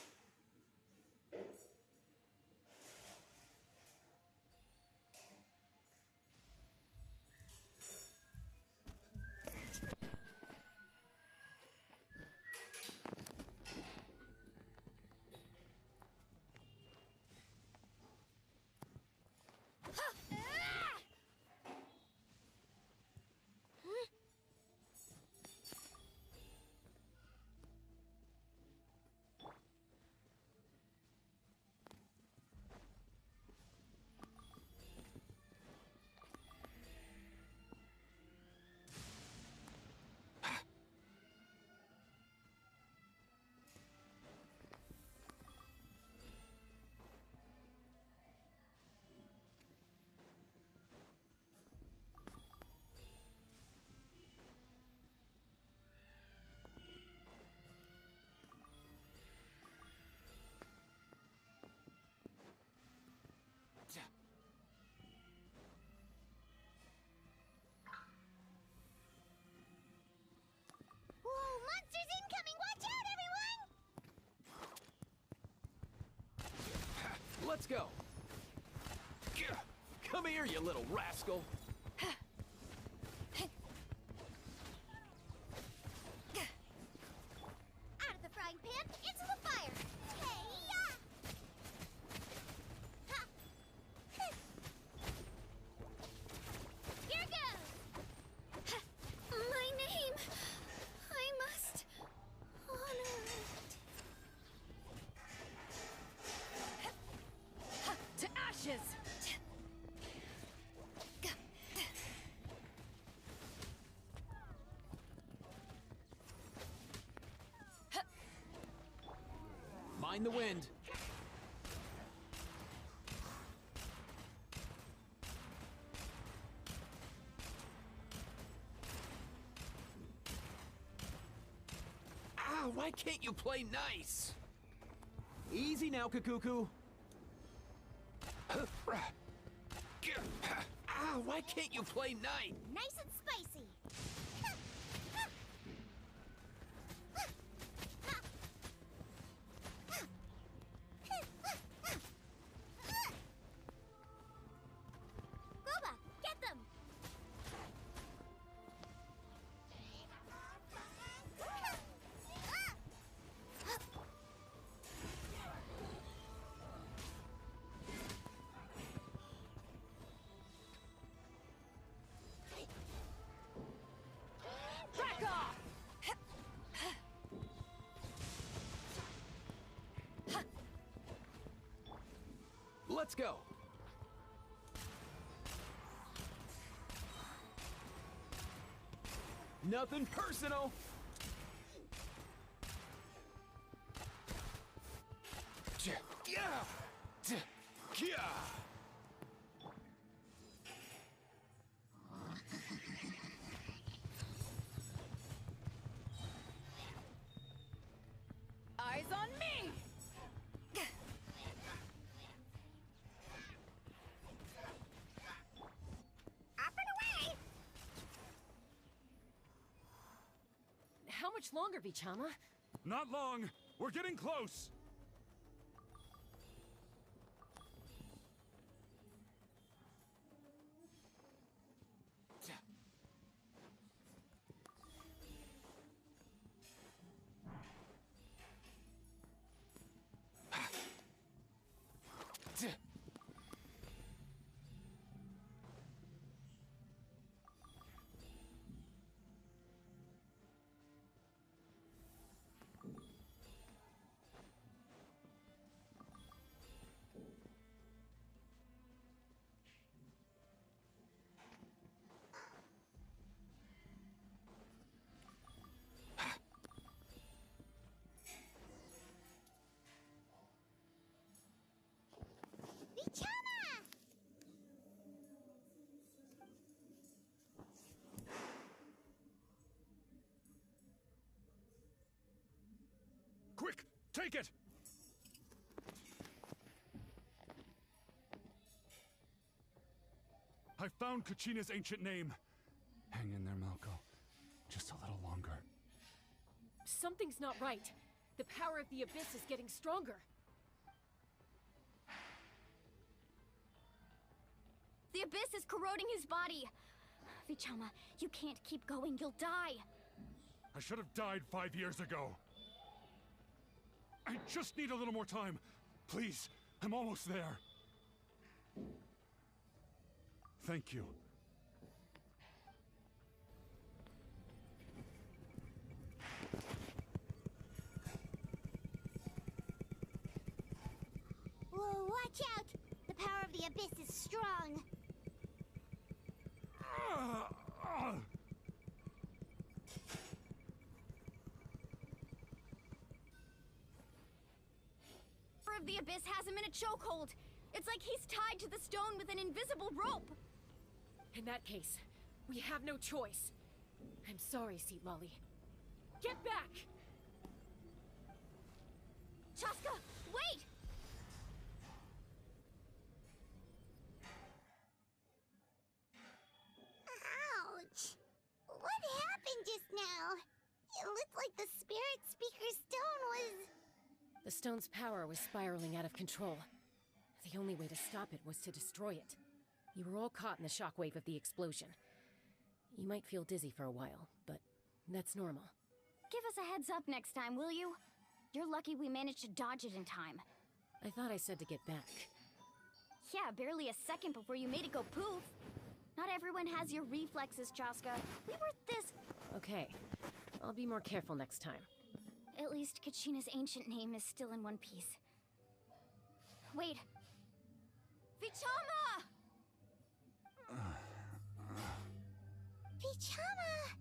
Let's go. Come here, you little rascal. Out of the frying pan, into the fire! Hey-ya! Ha! Here goes! My name! I must honor it. To ashes! Mind the wind. Ah, why can't you play nice? Easy now, Kakuku. Ah, why can't you play nice? Nice and spicy! Goba, get them! Back off! Let's go. Nothing personal. Eyes on me! Up and away! How much longer, Vichama? Not long. We're getting close. Vichama! Quick, take it! I found Kachina's ancient name. Hang in there, Malco. Just a little longer. Something's not right. The power of the Abyss is getting stronger. The Abyss is corroding his body. Vichama, you can't keep going. You'll die. I should have died 5 years ago. I just need a little more time. Please, I'm almost there. Thank you. Whoa, watch out! The power of the Abyss is strong. Of the Abyss has him in a chokehold. It's like he's tied to the stone with an invisible rope. In that case, we have no choice. I'm sorry, Seat Lolly. Get back! Chaska, wait! Ouch! What happened just now? It looked like the Spirit Speaker stone was... The stone's power was spiraling out of control. The only way to stop it was to destroy it. You were all caught in the shockwave of the explosion. You might feel dizzy for a while, but that's normal. Give us a heads up next time, will you? You're lucky we managed to dodge it in time. I thought I said to get back. Yeah, barely a second before you made it go poof. Not everyone has your reflexes, Chaska. We were this... Okay, I'll be more careful next time. At least Kachina's ancient name is still in one piece. Wait. Vichama! Vichama!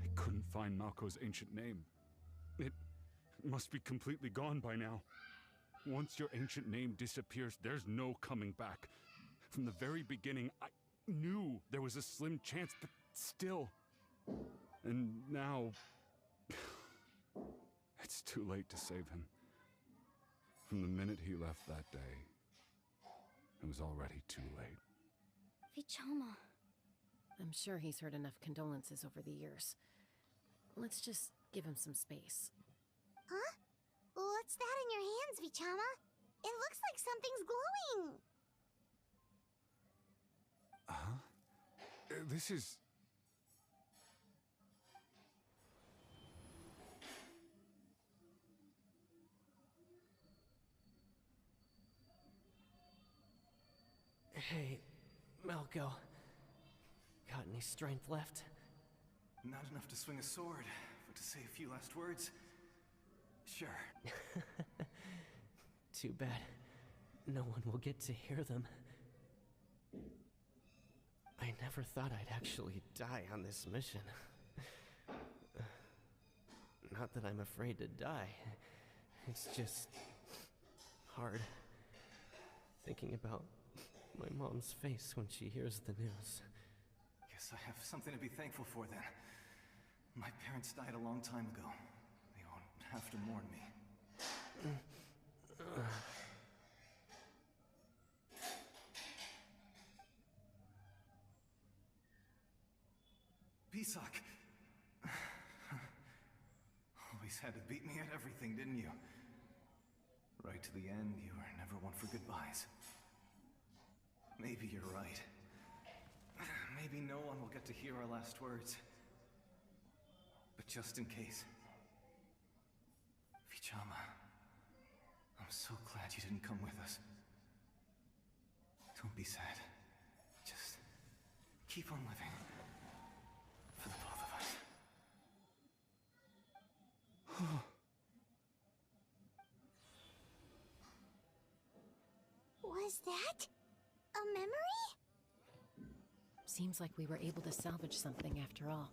I couldn't find Malko's ancient name. It must be completely gone by now. Once your ancient name disappears, there's no coming back. From the very beginning, I knew there was a slim chance, but still. And now... it's too late to save him. From the minute he left that day, it was already too late. Vichama. I'm sure he's heard enough condolences over the years. Let's just give him some space. Huh? What's that in your hands, Vichama? It looks like something's glowing! Huh? This is... Hey, Malko. Got any strength left? Not enough to swing a sword, but to say a few last words? Sure. Too bad. No one will get to hear them. I never thought I'd actually die on this mission. Not that I'm afraid to die. It's just... hard. Thinking about my mom's face when she hears the news. Guess I have something to be thankful for then. My parents died a long time ago. They won't have to mourn me. Pisak! Always had to beat me at everything, didn't you? Right to the end, you were never one for goodbyes. Maybe you're right. Maybe no one will get to hear our last words. But just in case... Vichama, I'm so glad you didn't come with us. Don't be sad. Just keep on living. For the both of us. Was that a memory? Seems like we were able to salvage something after all.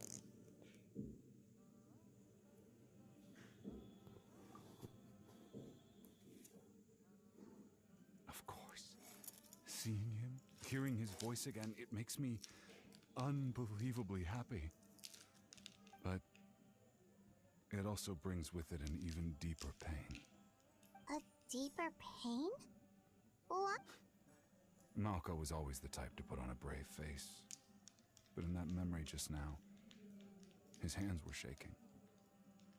Of course. Seeing him, hearing his voice again, it makes me unbelievably happy. But it also brings with it an even deeper pain. A deeper pain? What? Malko was always the type to put on a brave face. But in that memory just now, his hands were shaking,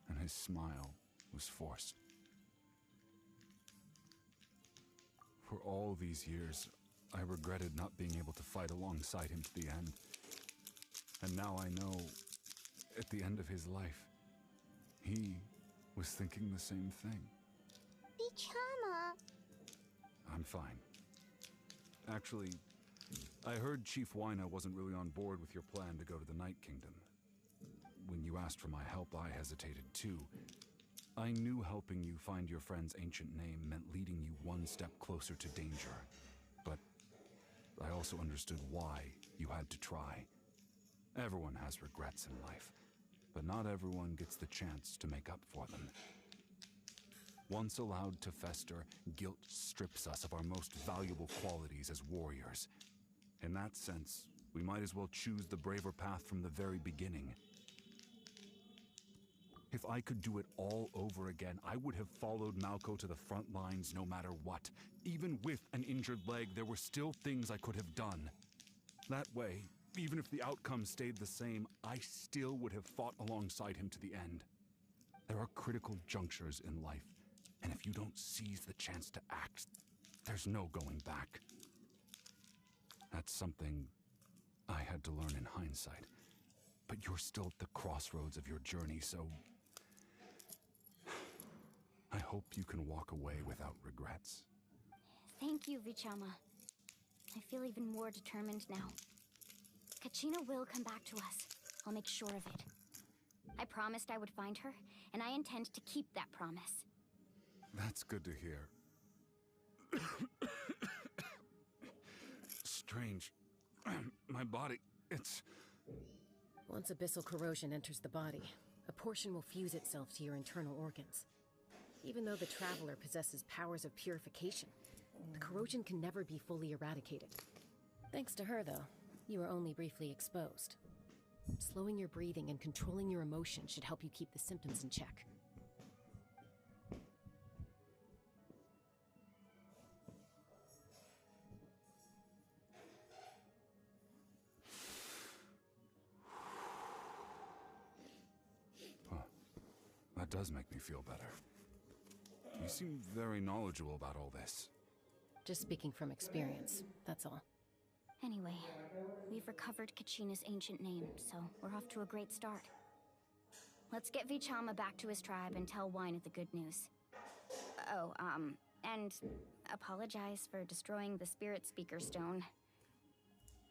and his smile was forced. For all these years, I regretted not being able to fight alongside him to the end. And now I know, at the end of his life, he was thinking the same thing. Vichama. I'm fine. Actually, I heard Chief Wyna wasn't really on board with your plan to go to the Night Kingdom. When you asked for my help, I hesitated too. I knew helping you find your friend's ancient name meant leading you one step closer to danger. But I also understood why you had to try. Everyone has regrets in life, but not everyone gets the chance to make up for them. Once allowed to fester, guilt strips us of our most valuable qualities as warriors. In that sense, we might as well choose the braver path from the very beginning. If I could do it all over again, I would have followed Malko to the front lines no matter what. Even with an injured leg, there were still things I could have done. That way, even if the outcome stayed the same, I still would have fought alongside him to the end. There are critical junctures in life. And if you don't seize the chance to act, there's There's no going back. That's something I had to learn in hindsight. But you're still at the crossroads of your journey, so I hope you can walk away without regrets. Thank you, Vichama. I feel even more determined now. Kachina will come back to us. I'll make sure of it. I promised I would find her, and I intend to keep that promise. That's good to hear. Strange. My body, it's... Once abyssal corrosion enters the body, a portion will fuse itself to your internal organs. Even though the Traveler possesses powers of purification, the corrosion can never be fully eradicated. Thanks to her, though, you are only briefly exposed. Slowing your breathing and controlling your emotions should help you keep the symptoms in check. That does make me feel better. You seem very knowledgeable about all this. Just speaking from experience, that's all. Anyway, we've recovered Kachina's ancient name, so we're off to a great start. Let's get Vichama back to his tribe and tell Wyneth the good news. Oh, and apologize for destroying the Spirit Speaker Stone.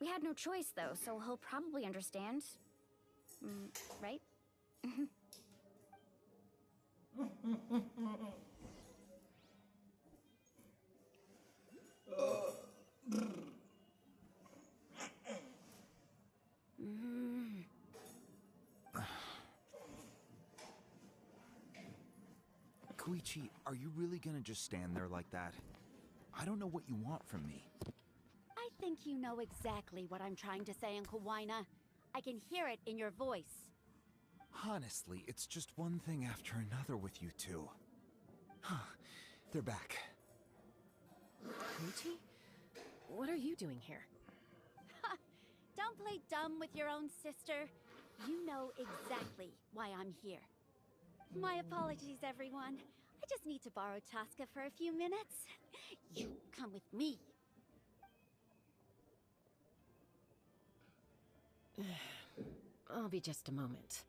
We had no choice, though, so he'll probably understand. Right? Koichi, are you really gonna just stand there like that? I don't know what you want from me. I think you know exactly what I'm trying to say, Uncle Wyna. I can hear it in your voice. Honestly, it's just one thing after another with you two. They're back. Koichi? What are you doing here? Don't play dumb with your own sister. You know exactly why I'm here. My apologies, everyone. I just need to borrow Chaska for a few minutes. You come with me. I'll be just a moment.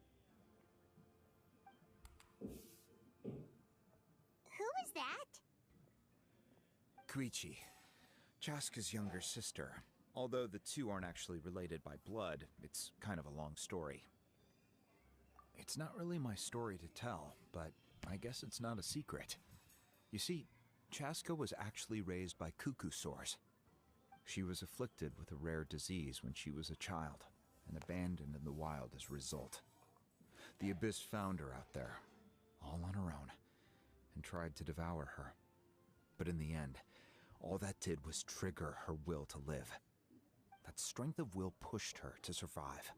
Who is that? Koichi, Chaska's younger sister. Although the two aren't actually related by blood, it's kind of a long story. It's not really my story to tell, but I guess it's not a secret. You see, Chaska was actually raised by cuckoo sores. She was afflicted with a rare disease when she was a child, and abandoned in the wild as a result. The Abyss found her out there, all on her own, and tried to devour her. But in the end, all that did was trigger her will to live. That strength of will pushed her to survive.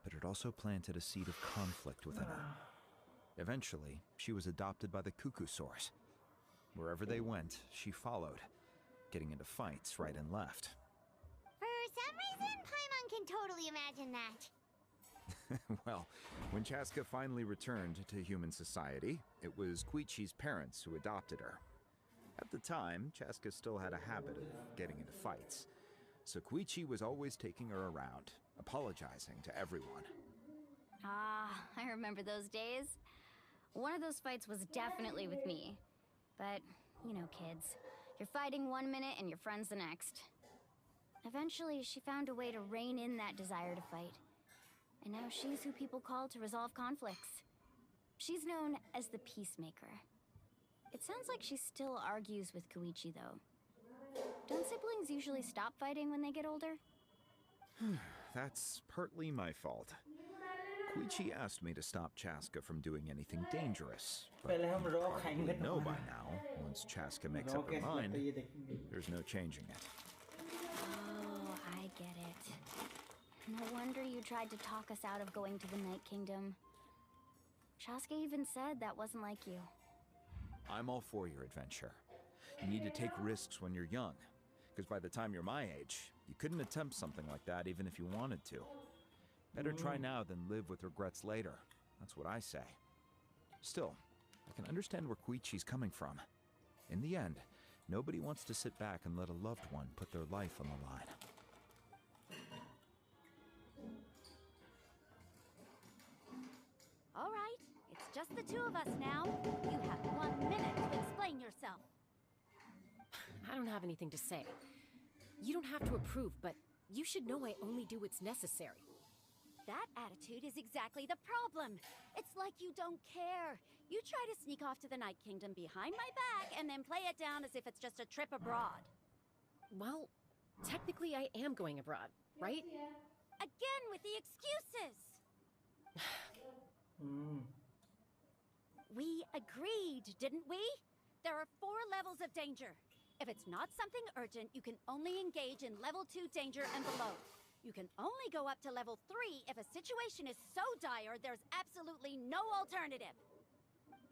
But it also planted a seed of conflict within her. Eventually, she was adopted by the cuckoo sores. Wherever they went, she followed, getting into fights right and left. For some reason, Paimon can totally imagine that. Well, when Chaska finally returned to human society, it was Koichi's parents who adopted her. At the time, Chaska still had a habit of getting into fights, so Koichi was always taking her around, apologizing to everyone. Ah, I remember those days. One of those fights was definitely with me. But, you know, kids. You're fighting one minute and your friend's the next. Eventually, she found a way to rein in that desire to fight. And now she's who people call to resolve conflicts. She's known as the Peacemaker. It sounds like she still argues with Koichi, though. Don't siblings usually stop fighting when they get older? That's partly my fault. Koichi asked me to stop Chaska from doing anything dangerous, but you probably know by now, once Chaska makes up her mind, there's no changing it. Oh, I get it. No wonder you tried to talk us out of going to the Night Kingdom. Chaska even said that wasn't like you. I'm all for your adventure. You need to take risks when you're young, because by the time you're my age, you couldn't attempt something like that even if you wanted to. Better try now than live with regrets later. That's what I say. Still, I can understand where Koichi's coming from. In the end, Nobody wants to sit back and let a loved one put their life on the line. All right, it's just the two of us now. You have 1 minute to explain yourself. I don't have anything to say. You don't have to approve, but you should know I only do what's necessary. That attitude is exactly the problem. It's like you don't care. You try to sneak off to the Night Kingdom behind my back and then play it down as if it's just a trip abroad. Well, technically I am going abroad, right? Again with the excuses! We agreed, didn't we? There are 4 levels of danger. If it's not something urgent, you can only engage in level 2 danger and below. You can only go up to level 3 if a situation is so dire there's absolutely no alternative.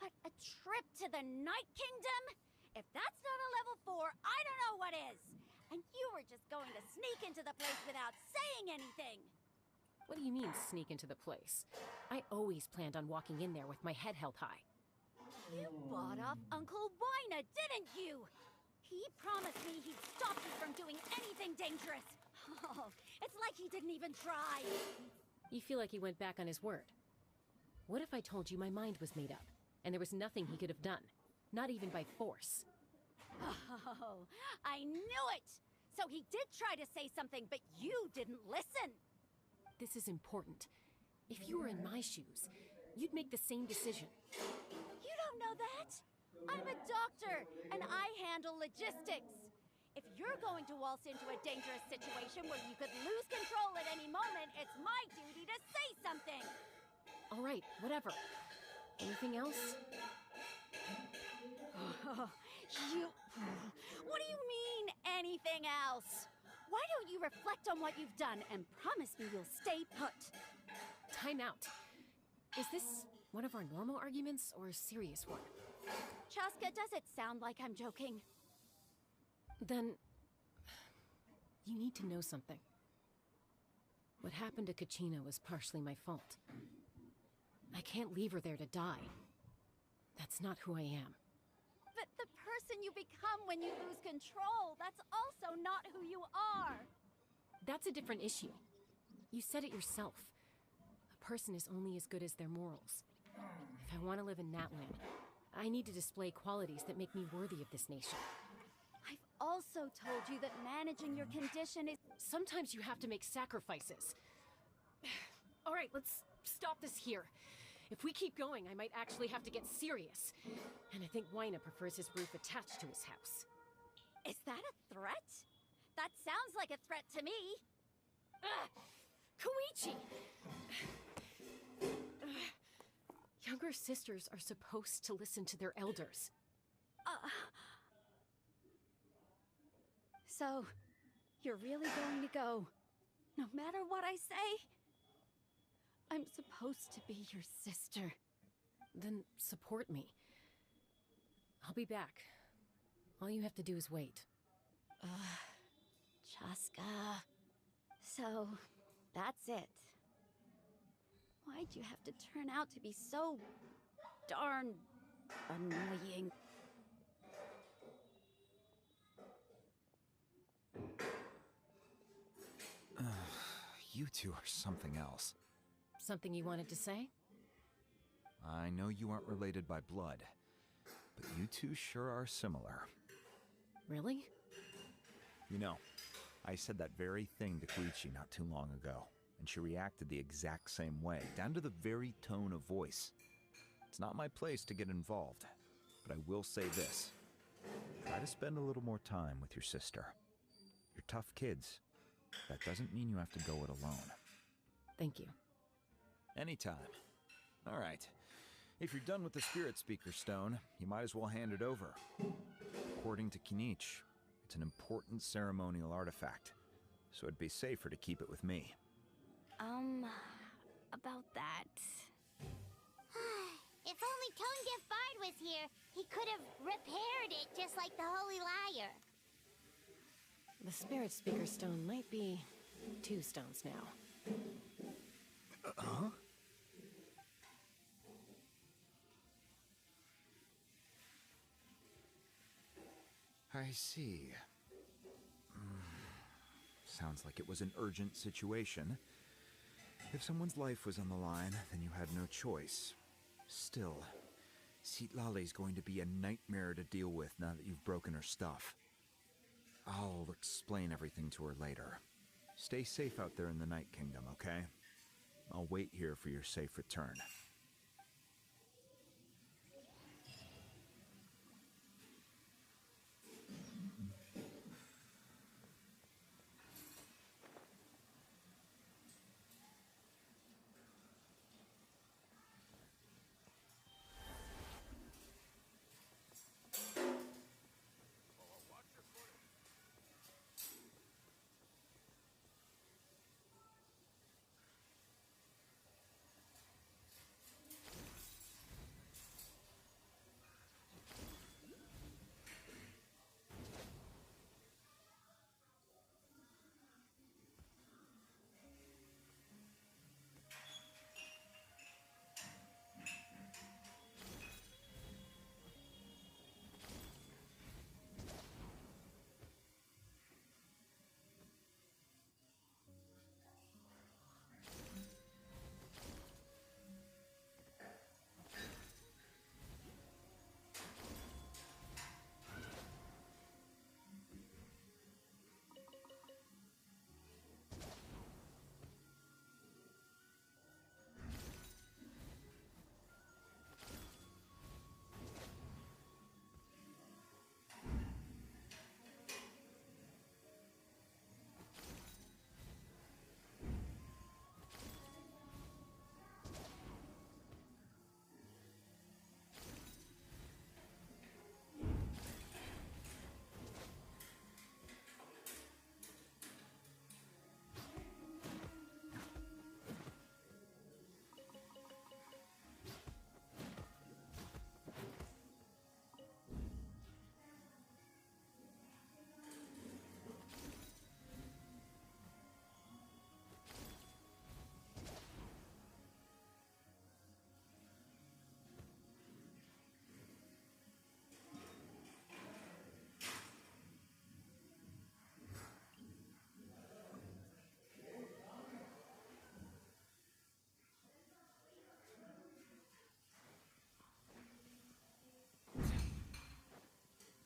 But a trip to the Night Kingdom? If that's not a level 4, I don't know what is. And you were just going to sneak into the place without saying anything. What do you mean, sneak into the place? I always planned on walking in there with my head held high. You bought off Uncle Wina, didn't you? He promised me he'd stop you from doing anything dangerous. Oh, it's like he didn't even try. You feel like he went back on his word. What if I told you my mind was made up, and there was nothing he could have done? Not even by force. Oh, I knew it! So he did try to say something, but you didn't listen. This is important. If you were in my shoes, you'd make the same decision. You don't know that? I'm a doctor, and I handle logistics. If you're going to waltz into a dangerous situation where you could lose control at any moment, it's my duty to say something. All right, whatever. Anything else? What do you mean, anything else? Why don't you reflect on what you've done and promise me you'll stay put? Time out. Is this one of our normal arguments or a serious one? Chaska, does it sound like I'm joking? Then, you need to know something. What happened to Kachina was partially my fault. I can't leave her there to die. That's not who I am. But the person you become when you lose control, that's also not who you are. That's a different issue. You said it yourself. A person is only as good as their morals. If I want to live in Natlan, I need to display qualities that make me worthy of this nation. I've also told you that managing your condition is... Sometimes you have to make sacrifices. All right, let's stop this here. If we keep going, I might actually have to get serious. And I think Wina prefers his roof attached to his house. Is that a threat? That sounds like a threat to me. Koichi! Younger sisters are supposed to listen to their elders. So, you're really going to go, no matter what I say? I'm supposed to be your sister. Then support me. I'll be back. All you have to do is wait. Chaska. So, that's it. Why'd you have to turn out to be so darn annoying? You two are something else. Something you wanted to say? I know you aren't related by blood, but you two sure are similar. Really? You know, I said that very thing to Koichi not too long ago, and she reacted the exact same way, down to the very tone of voice. It's not my place to get involved, but I will say this. Try to spend a little more time with your sister. You're tough kids. That doesn't mean you have to go it alone. Thank you. Anytime. All right. If you're done with the Spirit Speaker Stone, you might as well hand it over. According to Kinich, it's an important ceremonial artifact, so it'd be safer to keep it with me. About that. If only GaBBaR was here, he could have repaired it just like the Holy Liar. The Spirit Speaker Stone might be 2 stones now. Huh? I see. Sounds like it was an urgent situation. If someone's life was on the line, then you had no choice. Still, Citlali's going to be a nightmare to deal with now that you've broken her stuff. I'll explain everything to her later. Stay safe out there in the Night Kingdom, okay? I'll wait here for your safe return.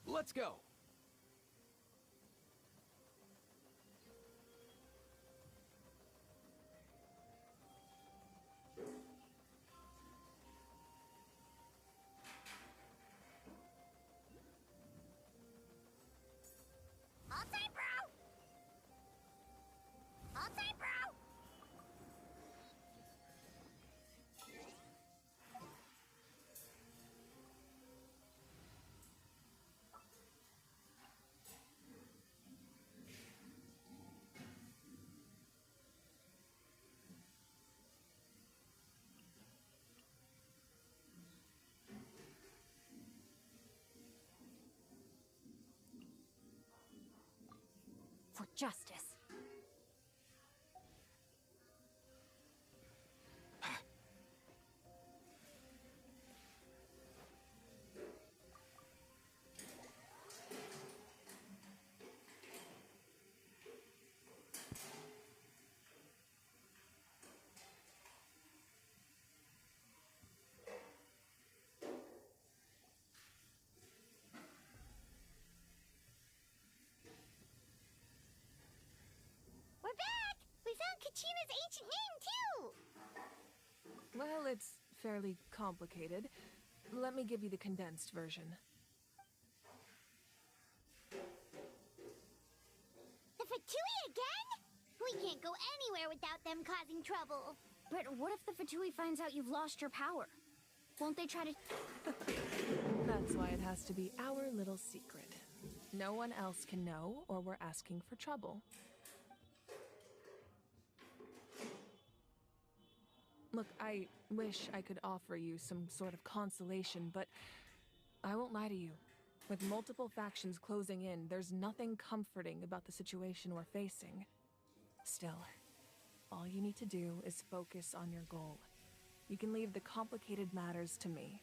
Let's go! All time, bro! All time, bro! For justice. We're back! We found Kachina's ancient name, too! Well, it's fairly complicated. Let me give you the condensed version. The Fatui again? We can't go anywhere without them causing trouble. But what if the Fatui finds out you've lost your power? Won't they try to... That's why it has to be our little secret. No one else can know, or we're asking for trouble. Look, I wish I could offer you some sort of consolation, but I won't lie to you. With multiple factions closing in, there's nothing comforting about the situation we're facing. Still, all you need to do is focus on your goal. You can leave the complicated matters to me.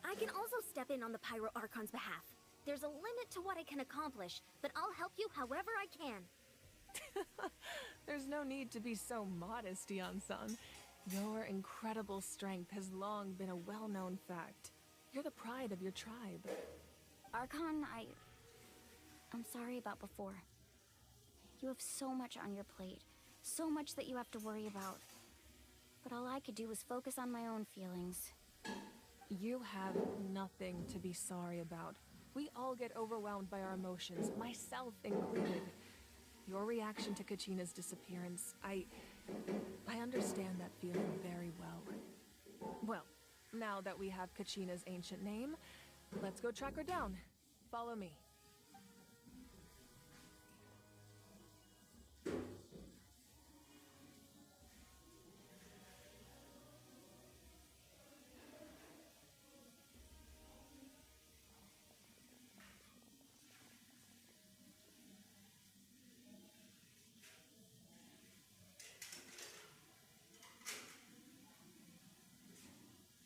I can also step in on the Pyro Archon's behalf. There's a limit to what I can accomplish, but I'll help you however I can. There's no need to be so modest, Yan-san. Your incredible strength has long been a well-known fact. You're the pride of your tribe. Archon, I'm sorry about before. You have so much on your plate, so much that you have to worry about. But all I could do was focus on my own feelings. You have nothing to be sorry about. We all get overwhelmed by our emotions, myself included. Your reaction to Kachina's disappearance, I understand that feeling very well. Well, now that we have Kachina's ancient name, let's go track her down. Follow me.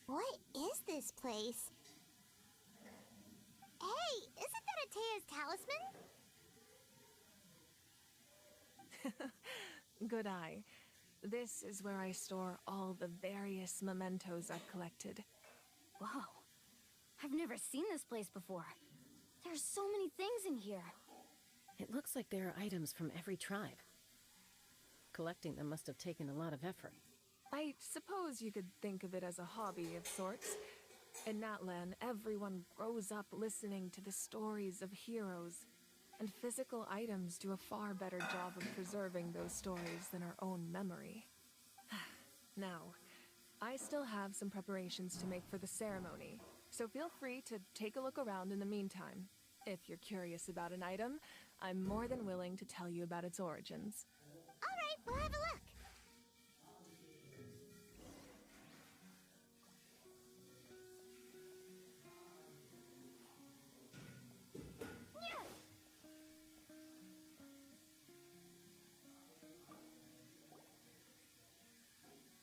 What is this place? Hey, isn't that Atea's talisman? Good eye. This is where I store all the various mementos I've collected. Whoa. I've never seen this place before. There's so many things in here. It looks like there are items from every tribe. Collecting them must have taken a lot of effort. I suppose you could think of it as a hobby of sorts. In Natlan, everyone grows up listening to the stories of heroes, and physical items do a far better job of preserving those stories than our own memory. Now, I still have some preparations to make for the ceremony, so feel free to take a look around in the meantime. If you're curious about an item, I'm more than willing to tell you about its origins. All right, we'll have a look.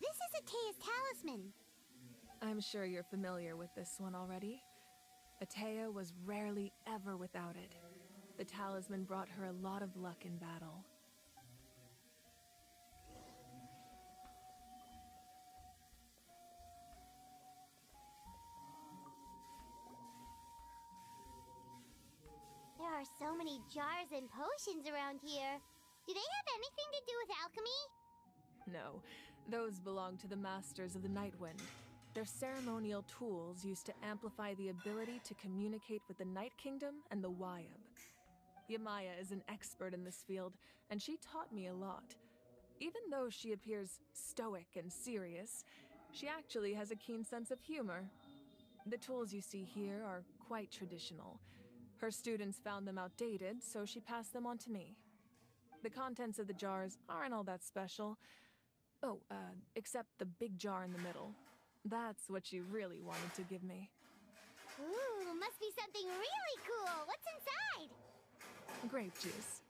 This is Atea's talisman. I'm sure you're familiar with this one already. Atea was rarely ever without it. The talisman brought her a lot of luck in battle. There are so many jars and potions around here. Do they have anything to do with alchemy? No, those belong to the Masters of the Nightwind. They're ceremonial tools used to amplify the ability to communicate with the Night Kingdom and the Wyab. Yamaya is an expert in this field, and she taught me a lot. Even though she appears stoic and serious, she actually has a keen sense of humor. The tools you see here are quite traditional. Her students found them outdated, so she passed them on to me. The contents of the jars aren't all that special. Oh, except the big jar in the middle. That's what she really wanted to give me. Ooh, must be something really cool. What's inside? Grape juice.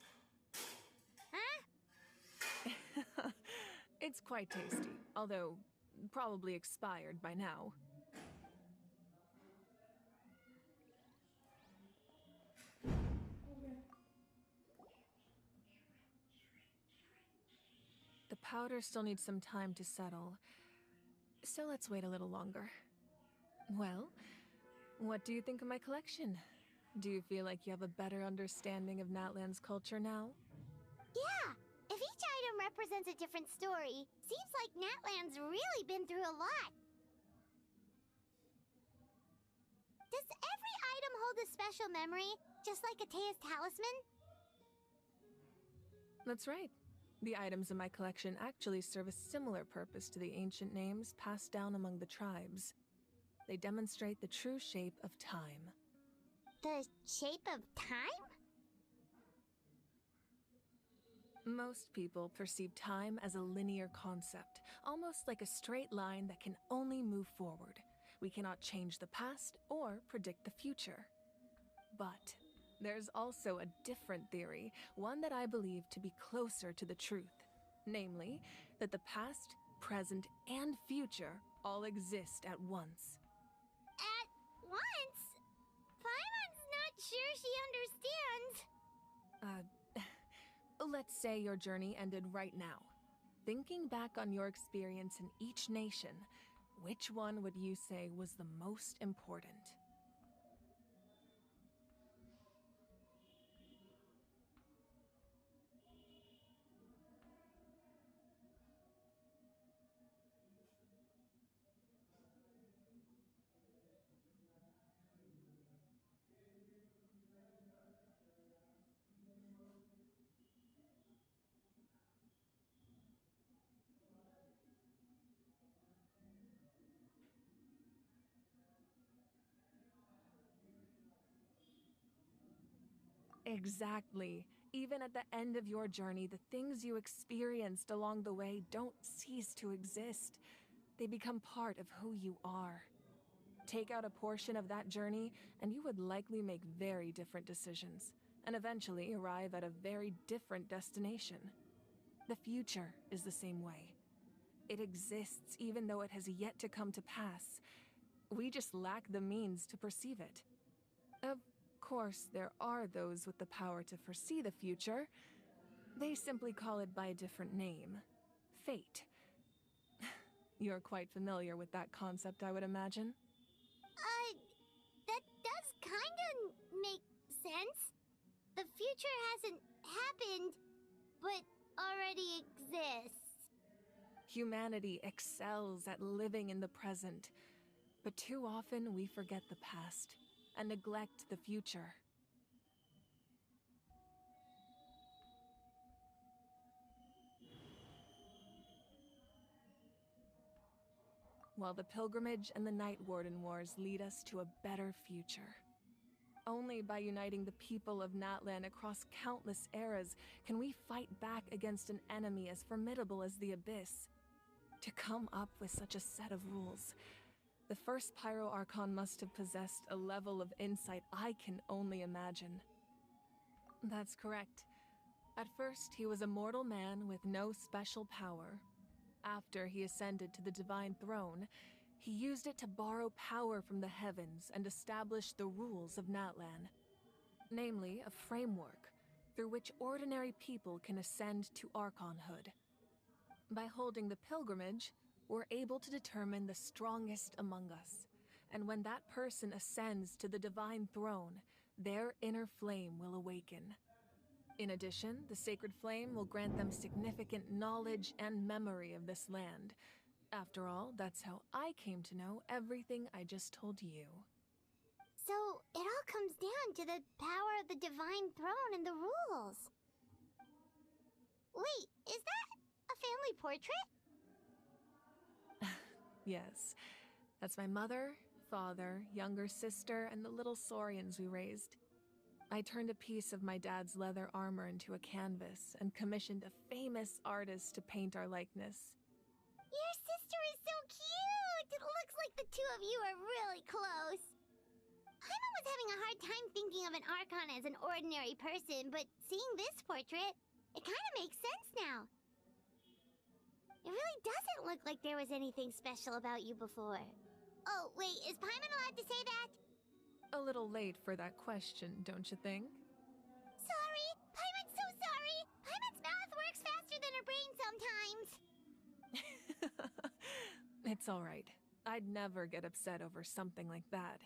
Huh? It's quite tasty, although probably expired by now. The powder still needs some time to settle, so let's wait a little longer. Well, what do you think of my collection? Do you feel like you have a better understanding of Natlan's culture now? Yeah! If each item represents a different story, seems like Natlan's really been through a lot. Does every item hold a special memory, just like Atea's talisman? That's right. The items in my collection actually serve a similar purpose to the ancient names passed down among the tribes. They demonstrate the true shape of time. The shape of time? Most people perceive time as a linear concept, almost like a straight line that can only move forward. We cannot change the past or predict the future. But there's also a different theory, one that I believe to be closer to the truth. Namely, that the past, present, and future all exist at once. At once? Paimon's not sure she understands. Let's say your journey ended right now. Thinking back on your experience in each nation, which one would you say was the most important? Exactly. Even at the end of your journey, the things you experienced along the way don't cease to exist. They become part of who you are. Take out a portion of that journey, and you would likely make very different decisions, and eventually arrive at a very different destination. The future is the same way. It exists even though it has yet to come to pass. We just lack the means to perceive it. Of course, there are those with the power to foresee the future. They simply call it by a different name. Fate. You're quite familiar with that concept, I would imagine. That does kinda make sense. The future hasn't happened, but already exists. Humanity excels at living in the present, but too often we forget the past and neglect the future. While the pilgrimage and the Night Warden Wars lead us to a better future. Only by uniting the people of Natlan across countless eras can we fight back against an enemy as formidable as the Abyss. To come up with such a set of rules, the first Pyro Archon must have possessed a level of insight I can only imagine. That's correct. At first, he was a mortal man with no special power. After he ascended to the Divine Throne, he used it to borrow power from the heavens and establish the rules of Natlan. Namely, a framework through which ordinary people can ascend to Archonhood. By holding the pilgrimage, we're able to determine the strongest among us. And when that person ascends to the Divine Throne, their inner flame will awaken. In addition, the sacred flame will grant them significant knowledge and memory of this land. After all, that's how I came to know everything I just told you. So, it all comes down to the power of the Divine Throne and the rules. Wait, is that a family portrait? Yes, that's my mother, father, younger sister, and the little saurians we raised. I turned a piece of my dad's leather armor into a canvas and commissioned a famous artist to paint our likeness. Your sister is so cute! It looks like the two of you are really close. Paimon was having a hard time thinking of an Archon as an ordinary person, but seeing this portrait, it kind of makes sense now. It really doesn't look like there was anything special about you before. Oh, wait, is Paimon allowed to say that? A little late for that question, don't you think? Sorry! Paimon's so sorry! Paimon's mouth works faster than her brain sometimes! It's all right. I'd never get upset over something like that.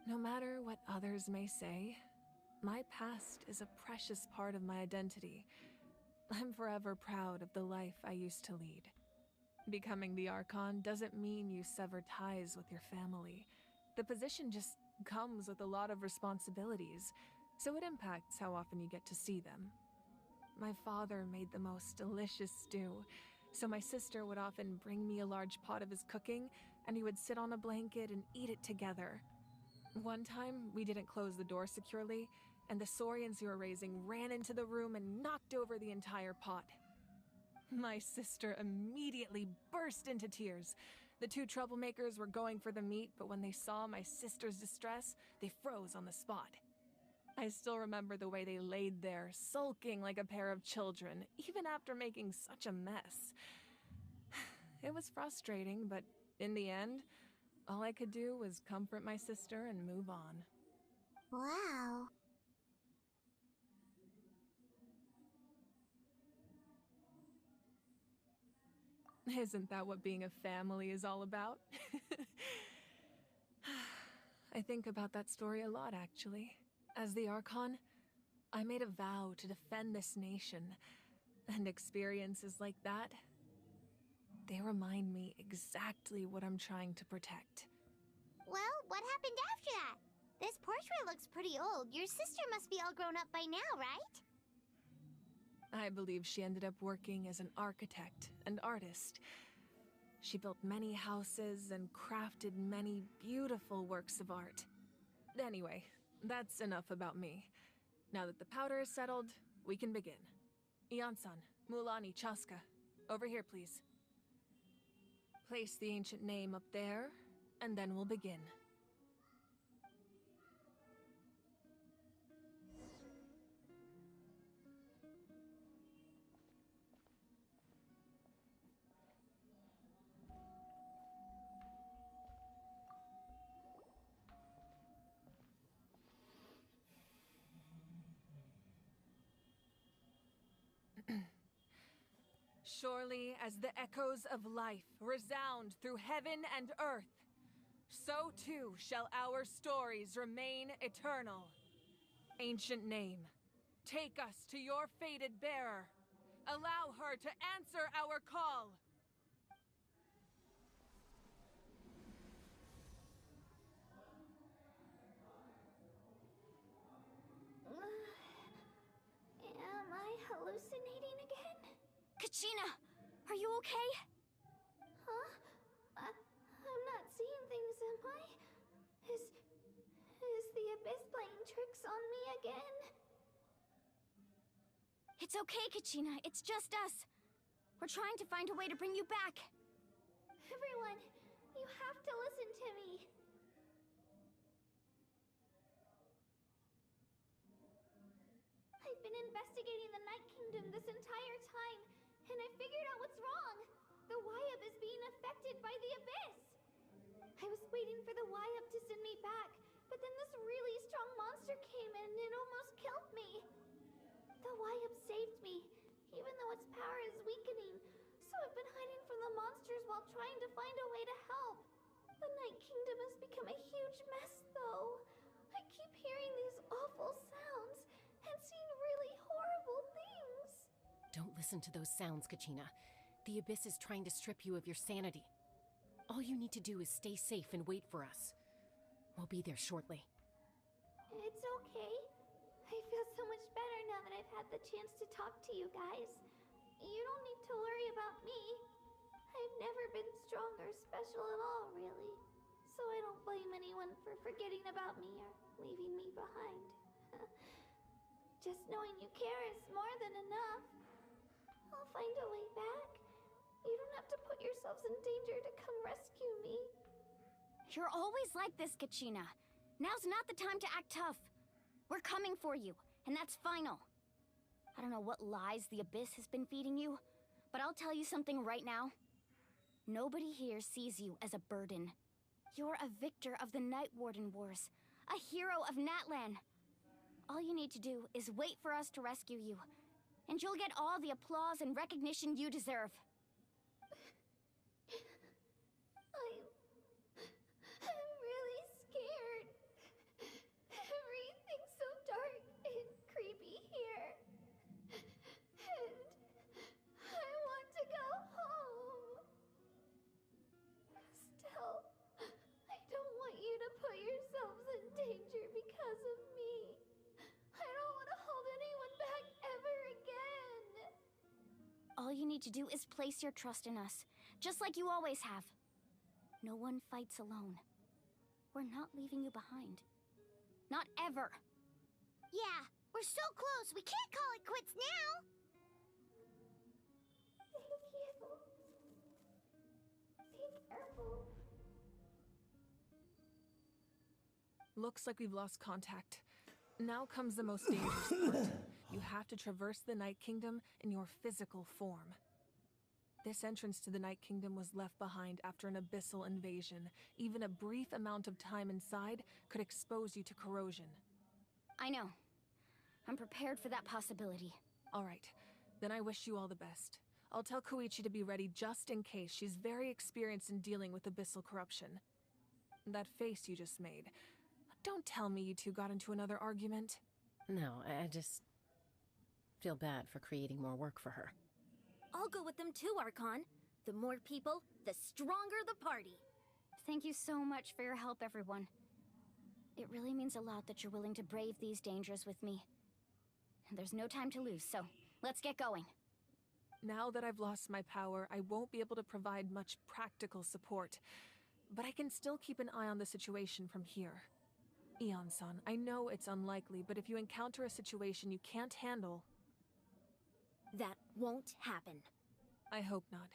No matter what others may say, my past is a precious part of my identity. I'm forever proud of the life I used to lead. Becoming the Archon doesn't mean you sever ties with your family. The position just comes with a lot of responsibilities, so it impacts how often you get to see them. My father made the most delicious stew, so my sister would often bring me a large pot of his cooking, and we would sit on a blanket and eat it together. One time, we didn't close the door securely, and the saurians we were raising ran into the room and knocked over the entire pot. My sister immediately burst into tears. The two troublemakers were going for the meat, but when they saw my sister's distress, they froze on the spot. I still remember the way they laid there, sulking like a pair of children, even after making such a mess. It was frustrating, but in the end, all I could do was comfort my sister and move on. Wow. Isn't that what being a family is all about? I think about that story a lot, actually. As the Archon, I made a vow to defend this nation, and experiences like that, they remind me exactly what I'm trying to protect. Well, what happened after that? This portrait looks pretty old. Your sister must be all grown up by now, right? I believe she ended up working as an architect and artist. She built many houses and crafted many beautiful works of art. Anyway, that's enough about me. Now that the powder is settled, we can begin. Iansan, Mulani, Chaska, over here, please. Place the ancient name up there, and then we'll begin. Surely as the echoes of life resound through heaven and earth, so too shall our stories remain eternal. Ancient name, take us to your fated bearer. Allow her to answer our call. Am I hallucinating again? Kachina, are you okay? Huh? I'm not seeing things, am I? Is the Abyss playing tricks on me again? It's okay, Kachina. It's just us. We're trying to find a way to bring you back. Everyone, you have to listen to me. I've been investigating the Night Kingdom this entire time, and I figured out what's wrong. The Wyab is being affected by the Abyss. I was waiting for the Wyab to send me back, but then this really strong monster came in and almost killed me. The Wyab saved me, even though its power is weakening, so I've been hiding from the monsters while trying to find a way to help. The Night Kingdom has become a huge mess, though. I keep hearing these awful sounds and seeing really horrible things. Don't listen to those sounds, Kachina. The Abyss is trying to strip you of your sanity. All you need to do is stay safe and wait for us. We'll be there shortly. It's okay. I feel so much better now that I've had the chance to talk to you guys. You don't need to worry about me. I've never been strong or special at all, really. So I don't blame anyone for forgetting about me or leaving me behind. Just knowing you care is more than enough. I'll find a way back. You don't have to put yourselves in danger to come rescue me. You're always like this, Kachina. Now's not the time to act tough. We're coming for you, and that's final. I don't know what lies the Abyss has been feeding you, but I'll tell you something right now. Nobody here sees you as a burden. You're a victor of the Night Warden Wars, a hero of Natlan. All you need to do is wait for us to rescue you, and you'll get all the applause and recognition you deserve. I'm really scared. Everything's so dark and creepy here. And I want to go home. Still, I don't want you to put yourselves in danger because of me. I don't want to hold anyone back ever again. All you need to do is place your trust in us, just like you always have. No one fights alone. We're not leaving you behind. Not ever. Yeah, we're so close. We can't call it quits now. Thank you. Be careful. Looks like we've lost contact. Now comes the most dangerous part. You have to traverse the Night Kingdom in your physical form. This entrance to the Night Kingdom was left behind after an abyssal invasion. Even a brief amount of time inside could expose you to corrosion. I know. I'm prepared for that possibility. All right. Then I wish you all the best. I'll tell Koichi to be ready just in case. She's very experienced in dealing with abyssal corruption. That face you just made. Don't tell me you two got into another argument. No, I just feel bad for creating more work for her. I'll go with them too, Archon. The more people, the stronger the party. Thank you so much for your help, everyone. It really means a lot that you're willing to brave these dangers with me. And there's no time to lose, so let's get going. Now that I've lost my power, I won't be able to provide much practical support. But I can still keep an eye on the situation from here. Eon-san, I know it's unlikely, but if you encounter a situation you can't handle... That won't happen. I hope not.